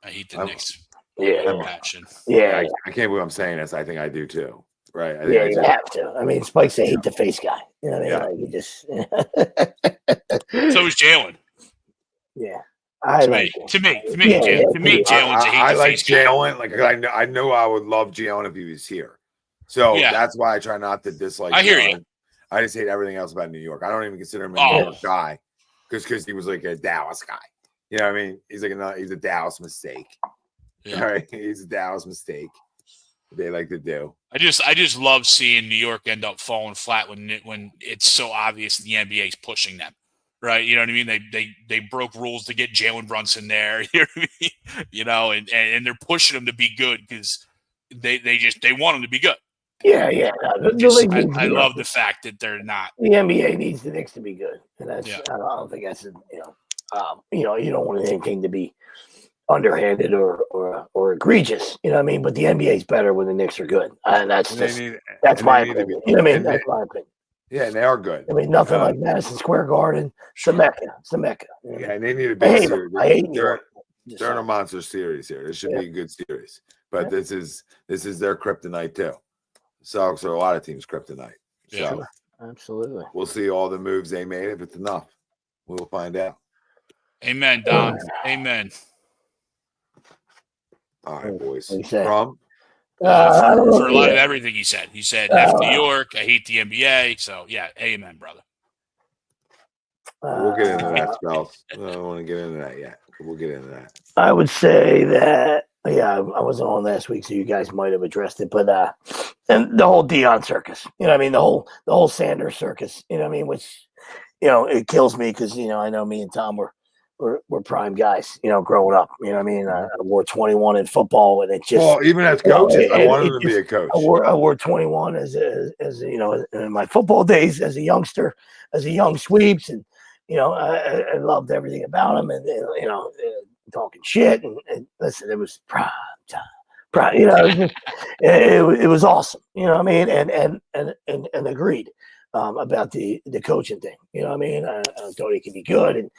I hate the Knicks. Yeah. Passion. Yeah. I can't believe I'm saying this. I think I do too. Right. You have to. Spike's a hate the face guy. You know what I mean? Yeah. Like, you just. So is Jalen. Yeah. To me, Jalen's a hate I the like face guy. Jalen. Like I know I would love Jalen if he was here. So that's why I try not to dislike. I hear you. I just hate everything else about New York. I don't even consider him a New York guy because he was like a Dallas guy. You know what I mean? He's a Dallas mistake. Yeah. All right, he's a Dallas mistake. They like to do. I just love seeing New York end up falling flat when it's so obvious the NBA is pushing them, right? You know what I mean? They broke rules to get Jalen Brunson there. You know what I mean? And they're pushing him to be good because they want him to be good. Yeah. I love the fact that they're not. The NBA needs the Knicks to be good, and that's I don't think that's you don't want anything to be underhanded or egregious, you know what I mean? But the NBA is better when the Knicks are good, and that's my opinion. You know what I mean? That's my opinion. Yeah, and they are good. I mean, nothing like Madison Square Garden, it's a Mecca. Yeah, and they need a big series. I hate New York. They're in a monster series here. This should be a good series, but this is their kryptonite too. Sox are a lot of teams' kryptonite. So sure. Absolutely. We'll see all the moves they made. If it's enough, we'll find out. Amen, Don. Amen. All right, boys. Crumb? For a lot of everything he said. He said, F New York, I hate the NBA. So, yeah, amen, brother. We'll get into that, Spells. I don't want to get into that yet. We'll get into that. I would say that, I wasn't on last week, so you guys might have addressed it, but and the whole Dion circus, you know what I mean? The whole Sanders circus, you know what I mean? Which, it kills me because, I know me and Tom were prime guys, growing up. You know what I mean? I wore 21 in football, and it just. Well, even as coaches, I wanted to be a coach. I wore 21 as in my football days as a youngster, as a young sweeps, and I loved everything about him, and talking shit, and listen, it was prime time. It was awesome. You know what I mean? And agreed. About the coaching thing, you know what I mean? I thought he could be good, and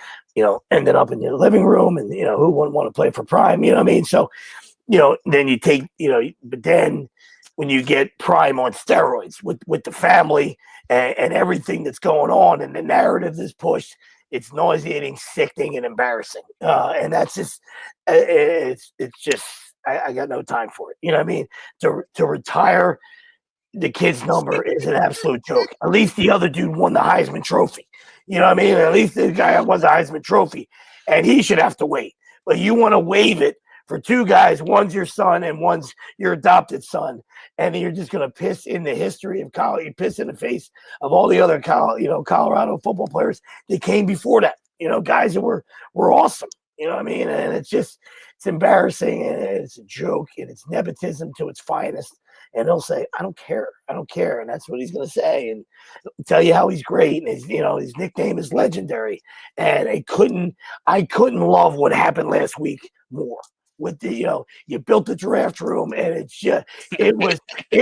ended up in the living room, and who wouldn't want to play for Prime? You know what I mean? So, then you take, but then when you get Prime on steroids with the family and everything that's going on, and the narrative that's pushed, it's nauseating, sickening, and embarrassing. And that's just, it's just, I got no time for it. You know what I mean? To retire the kid's number is an absolute joke. At least the other dude won the Heisman Trophy. You know what I mean? At least the guy won the Heisman Trophy, and he should have to wait. But you want to waive it for two guys. One's your son and one's your adopted son, and you're just going to piss in the history of college. You piss in the face of all the other Colorado football players that came before that. Guys that were awesome. You know what I mean? And it's embarrassing, and it's a joke, and it's nepotism to its finest. And he'll say, I don't care. And that's what he's going to say. And tell you how he's great. And his nickname is legendary. And I couldn't love what happened last week more with the, you built the draft room, and it's just, it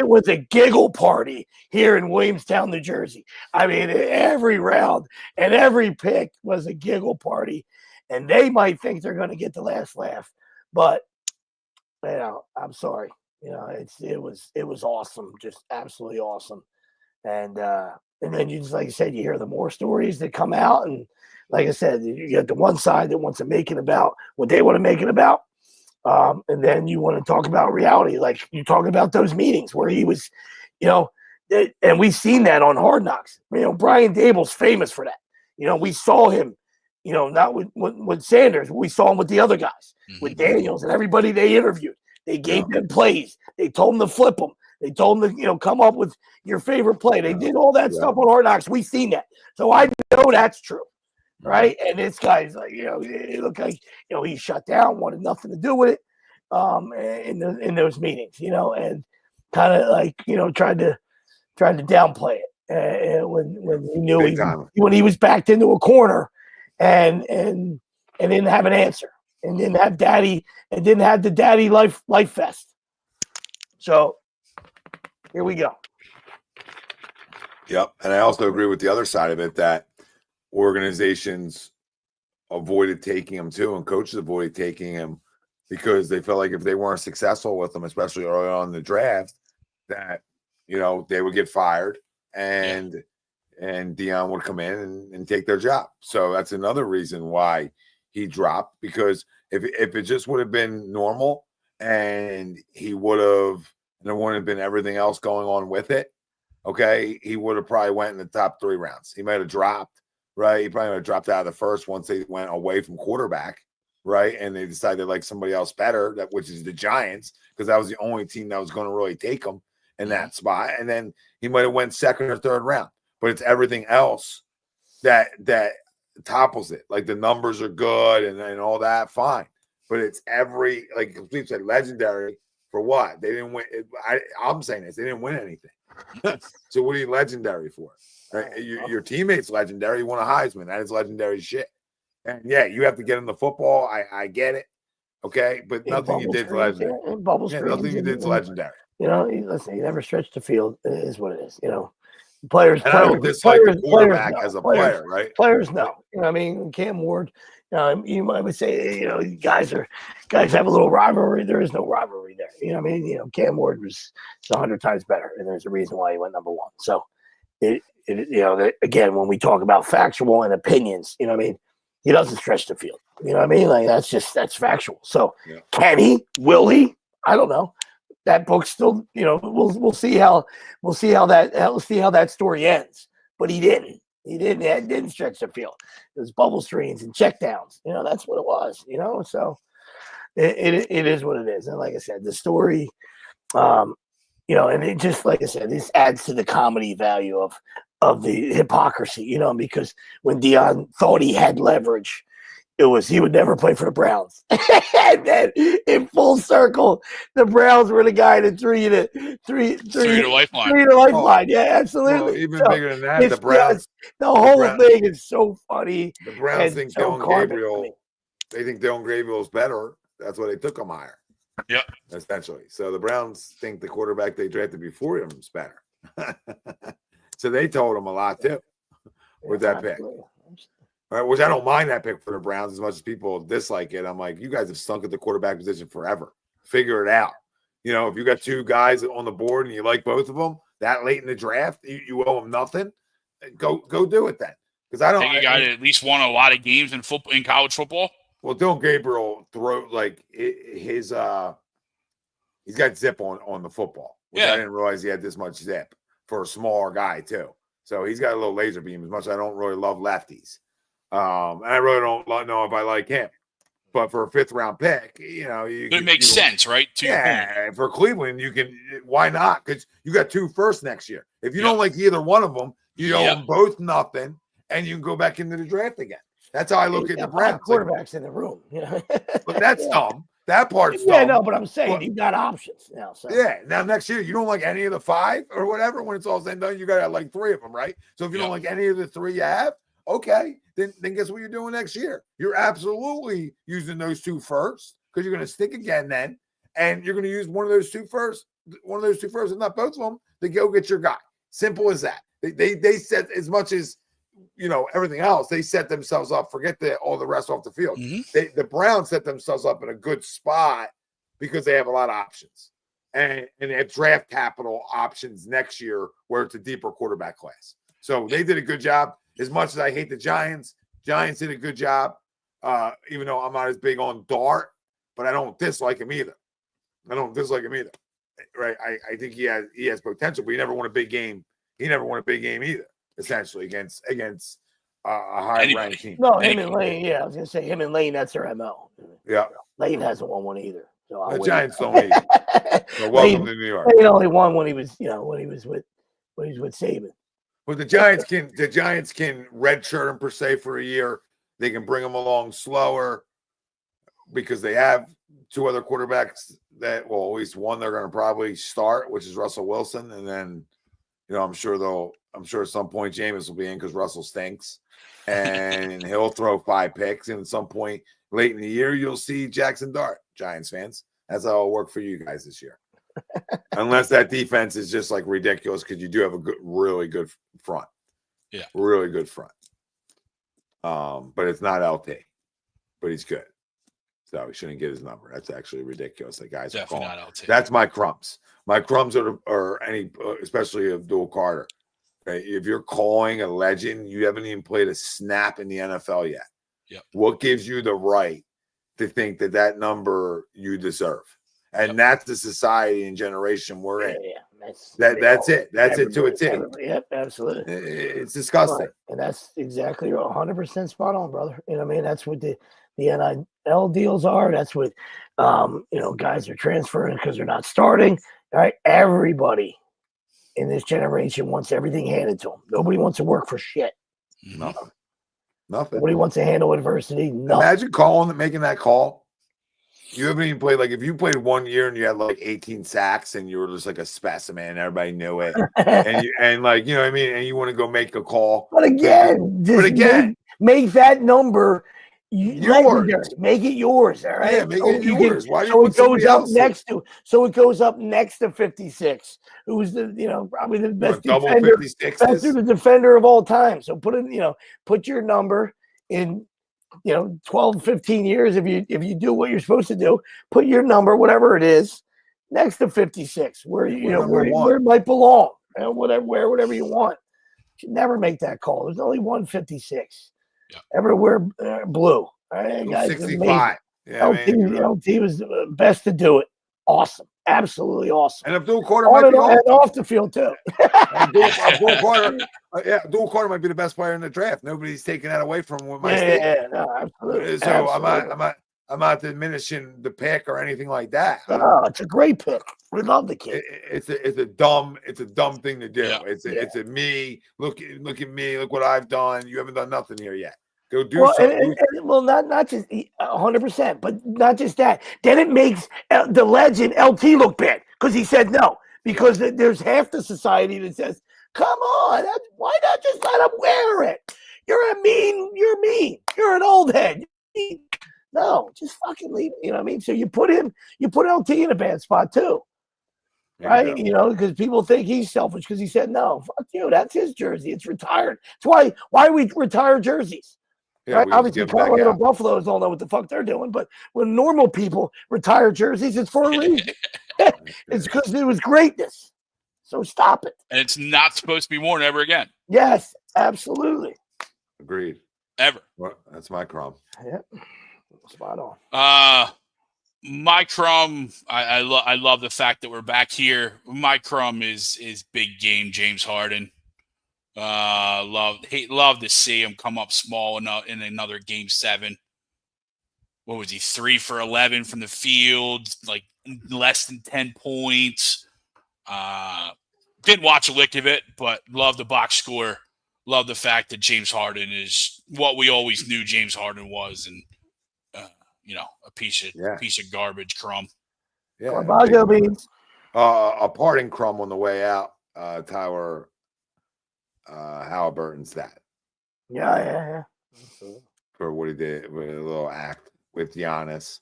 was a giggle party here in Williamstown, New Jersey. I mean, every round and every pick was a giggle party, and they might think they're going to get the last laugh, but I'm sorry. It was awesome, just absolutely awesome. And then you just, like I said, you hear the more stories that come out, and like I said, you get the one side that wants to make it about what they want to make it about, and then you want to talk about reality, like you talk about those meetings where he was, and we've seen that on Hard Knocks. Brian Dable's famous for that. We saw him, not with Sanders, we saw him with the other guys, with Daniels and everybody they interviewed. They gave them plays. They told them to flip them. They told them to, come up with your favorite play. They did all that stuff on Hard Knocks. We've seen that. So I know that's true, right? And this guy's like, it looked like, he shut down, wanted nothing to do with it in those meetings, and kind of like, tried to downplay it. And when he knew when he was backed into a corner and didn't have an answer. And didn't have the daddy life vest. So here we go. Yep. And I also agree with the other side of it, that organizations avoided taking him too, and coaches avoided taking him because they felt like if they weren't successful with him, especially early on in the draft, that they would get fired, and Dion would come in and take their job. So that's another reason why he dropped, because if it just would have been normal and he would have, and there wouldn't have been everything else going on with it, okay, he would have probably went in the top 3 rounds. He might have dropped, right? He probably would have dropped out of the first once they went away from quarterback, right? And they decided like somebody else better, which is the Giants, because that was the only team that was going to really take him in that spot. And then he might have went 2nd or 3rd round. But it's everything else that topples it. Like the numbers are good and all that, fine. But it's like Steve said, legendary For what? They didn't win. I'm saying this. They didn't win anything. So what are you legendary for? Right? Your teammate's legendary. You won a Heisman. That is legendary shit. And yeah, you have to get in the football. I get it. Okay, but nothing you did is legendary. Nothing you did is legendary. Listen, you never stretch the field. It is what it is. Players. And I don't dislike the quarterback as a player, right? Players know. I mean, Cam Ward. You might say, guys have a little rivalry. There is no rivalry there. Cam Ward was 100 times better, and there's a reason why he went number one. So, again, when we talk about factual and opinions, he doesn't stretch the field. Like that's factual. So, Can he? Will he? I don't know. That book's still, we'll see how that story ends. But he didn't. He didn't stretch the field. It was bubble screens and checkdowns. That's what it was. So it is what it is. And like I said, the story, and it just, like I said, this adds to the comedy value of the hypocrisy. Because when Dion thought he had leverage, it was he would never play for the Browns. And then in full circle, the Browns were the guy that threw you the lifeline. Yeah, absolutely. Well, even bigger than that, the Browns. The whole thing is so funny. The Browns think Dylan Gabriel. They think Dylan Gabriel is better. That's why they took him higher. Yeah, essentially. So the Browns think the quarterback they drafted before him is better. So they told him a lot too with that pick. All right, which I don't mind that pick for the Browns as much as people dislike it. I'm like, you guys have stunk at the quarterback position forever. Figure it out. If you got two guys on the board and you like both of them that late in the draft, you owe them nothing. Go do it then. Because I don't think you got at least won a lot of games in college football. Well, Dylan Gabriel he's got zip on the football. Which I didn't realize he had this much zip for a smaller guy too. So he's got a little laser beam. As much as I don't really love lefties. And I really don't know if I like him, but for a 5th round pick, it makes sense, right? For Cleveland, why not? Because you got 2 firsts next year. If you don't like either one of them, you owe them both nothing, and you can go back into the draft again. That's how I look at the Browns. Quarterbacks in the room, but that's dumb. That part's dumb. Yeah, no, but I'm saying you got options now. So. Yeah, now next year you don't like any of the 5 or whatever. When it's all said and done, you got to have like 3 of them, right? So if you don't like any of the 3 you have. Okay, then guess what you're doing next year? You're absolutely using those 2 firsts because you're going to stick again then, and you're going to use one of those two firsts, if not both of them, to go get your guy. Simple as that. They set, as much as everything else, they set themselves up. Forget all the rest off the field. Mm-hmm. The Browns set themselves up in a good spot because they have a lot of options, and they have draft capital options next year where it's a deeper quarterback class. So they did a good job. As much as I hate the Giants did a good job, even though I'm not as big on Dart, but I don't dislike him either. Right? I think he has potential, but he never won a big game. He never won a big game either, essentially, against a high-ranked team. No, him and Lane, I was going to say him and Lane, that's their MO. Yeah. Lane hasn't won one either. So the Giants don't either. So welcome to New York. Lane only won when he was with Saban. But the Giants can redshirt him per se for a year. They can bring him along slower because they have 2 other quarterbacks that, well, at least one they're going to probably start, which is Russell Wilson, and then I'm sure at some point Jameis will be in because Russell stinks, and he'll throw 5 picks, and at some point late in the year you'll see Jackson Dart. Giants fans, that's how it'll work for you guys this year. Unless that defense is just like ridiculous because you do have a really good front. Yeah. Really good front. But it's not LT. But he's good. So he shouldn't get his number. That's actually ridiculous. The guys are calling. Not LT. That's my crumbs. My crumbs are any, especially of Dual Carter. Right? If you're calling a legend, you haven't even played a snap in the NFL yet. Yep. What gives you the right to think that number you deserve? And that's the society and generation we're in. Yeah. That's it. That's it to a T. Yep, absolutely. It's disgusting. And that's exactly 100% spot on, brother. That's what the NIL deals are. That's what guys are transferring because they're not starting. All right. Everybody in this generation wants everything handed to them. Nobody wants to work for shit. Nothing. Nobody wants to handle adversity. Nothing. Imagine making that call. You haven't even played, like, if you played 1 year and you had like 18 sacks and you were just like a specimen, and everybody knew it, and like, you know what I mean, and you want to go make a call, But again, make that number legendary. Make it yours. All right. Yeah, make it yours. Why do you so want it goes up else next to? So it goes up next to 56, who's probably the best defender, defender of all time. So put your number in. 12, 15 years, if you do what you're supposed to do, put your number, whatever it is, next to 56, where it might belong, whatever you want. You should never make that call. There's only 156. Yeah. Everywhere blue. Right? Guys, 65. Yeah, LT was the best to do it. Awesome. Absolutely awesome. And Abdul Carter might be off the field too. Abdul Carter might be the best player in the draft. Nobody's taking that away from my absolutely. So I'm not diminishing the pick or anything like that. No, it's a great pick. We love the kid. It's a dumb thing to do. Yeah. It's a me. Look at me. Look what I've done. You haven't done nothing here yet. Go do something. Not just 100%, but not just that. Then it makes the legend LT look bad because he said no. Because there's half the society that says, "Come on, why not just let him wear it? You're mean. You're an old head." No, just fucking leave. You know what I mean? So you put LT in a bad spot too, right? Because people think he's selfish because he said no. Fuck you. That's his jersey. It's retired. That's why we retire jerseys. Yeah, right? Obviously, Colorado Buffaloes don't know what the fuck they're doing, but when normal people retire jerseys, it's for a reason. It's because it was greatness. So stop it. And it's not supposed to be worn ever again. Yes, absolutely. Agreed. Ever. Well, that's my Crumb. Yep. Spot on. My Crumb, I love the fact that we're back here. My Crumb is big game James Harden. Love to see him come up small in another game 7. What was he? 3 for 11 from the field, like less than 10 points. Didn't watch a lick of it, but love the box score. Love the fact that James Harden is what we always knew James Harden was, and a piece of garbage. Crumb. Yeah. Beans. A parting Crumb on the way out. Tyler Halliburton's that. Yeah. For what he did with a little act with Giannis.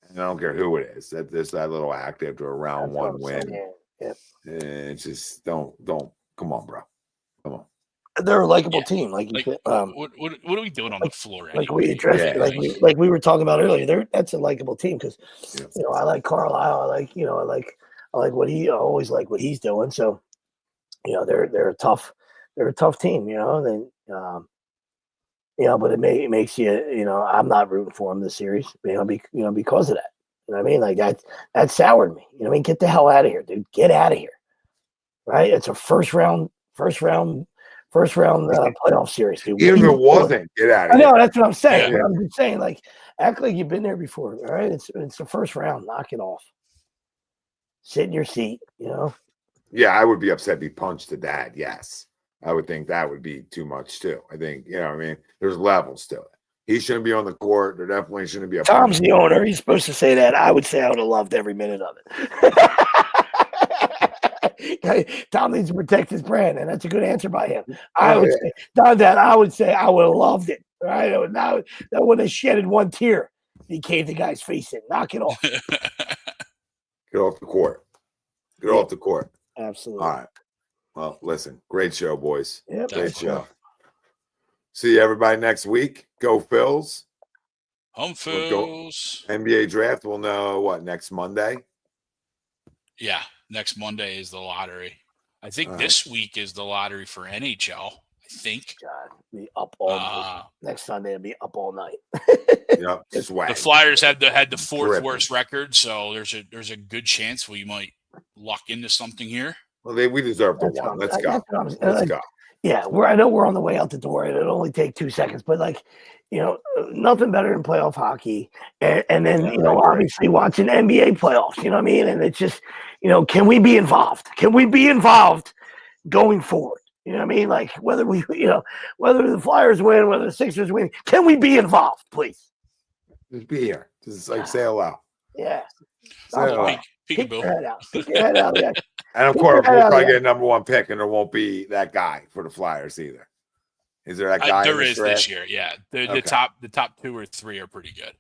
And I don't care who it is. That little act after a round 1 win. Yep. It's just don't come on, bro. Come on. They're a likable team, like you said. What are we doing on the floor? Like we addressed, like we were talking about earlier. That's a likable team because I like Carlisle. I like what he always like what he's doing. So they're a tough team. But it makes you. I'm not rooting for him this series. Because of that. You know what I mean? Like that soured me. You know what I mean? Get the hell out of here, dude. Get out of here. Right? It's a first round playoff series, dude. Even if it wasn't, get out of here. I know, that's what I'm saying. Yeah. I'm just saying, like, act like you've been there before. All right. It's the first round. Knock it off. Sit in your seat, Yeah, I would be upset be punched to that. Yes. I would think that would be too much too. I think, there's levels to it. He shouldn't be on the court. There definitely shouldn't be a Tom's the owner. He's supposed to say that. I would say I would have loved every minute of it. Tom needs to protect his brand, and that's a good answer by him. I would say I would have loved it. Right? That would have shedded one tear. He caved the guy's face in. Knock it off. Get off the court. Get off the court. Absolutely. All right. Well, listen, great show, boys. Yep, great show. See everybody next week. Go Phils. Home Phils. NBA draft. We'll know next Monday. Yeah, next Monday is the lottery. I think this week is the lottery for NHL. I think. God, be up all night. Next Sunday, it'll be up all night. Yep, the Flyers had the fourth worst record, so there's a good chance we might luck into something here. Well, we deserve the one. Let's go. Let's go. Yeah, I know we're on the way out the door, and it'll only take 2 seconds, but nothing better than playoff hockey, and then obviously watching NBA playoffs. You know what I mean? And it's just, can we be involved? Can we be involved going forward? You know what I mean? Like whether whether the Flyers win, whether the Sixers win, can we be involved, please? Just be here. Just say hello. Yeah. So, Peek your head out. Peek your head out. Yeah. and of course, we'll probably get a number 1 pick, and there won't be that guy for the Flyers either. Is there that guy? There is this year. Yeah, the top 2 or 3 are pretty good.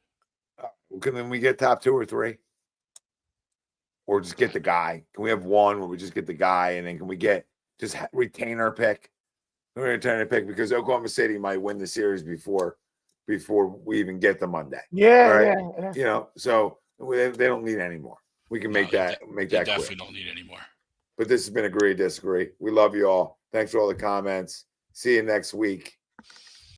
Can then we get top 2 or 3, or just get the guy? Can we have one where we just get the guy, and then can we retain our pick? We're going to retain our pick because Oklahoma City might win the series before we even get to Monday. Yeah, right? yeah. You know, so they don't need any more. We can make that definitely clear. Don't need any more. But this has been Agree to Disagree. We love you all. Thanks for all the comments. See you next week.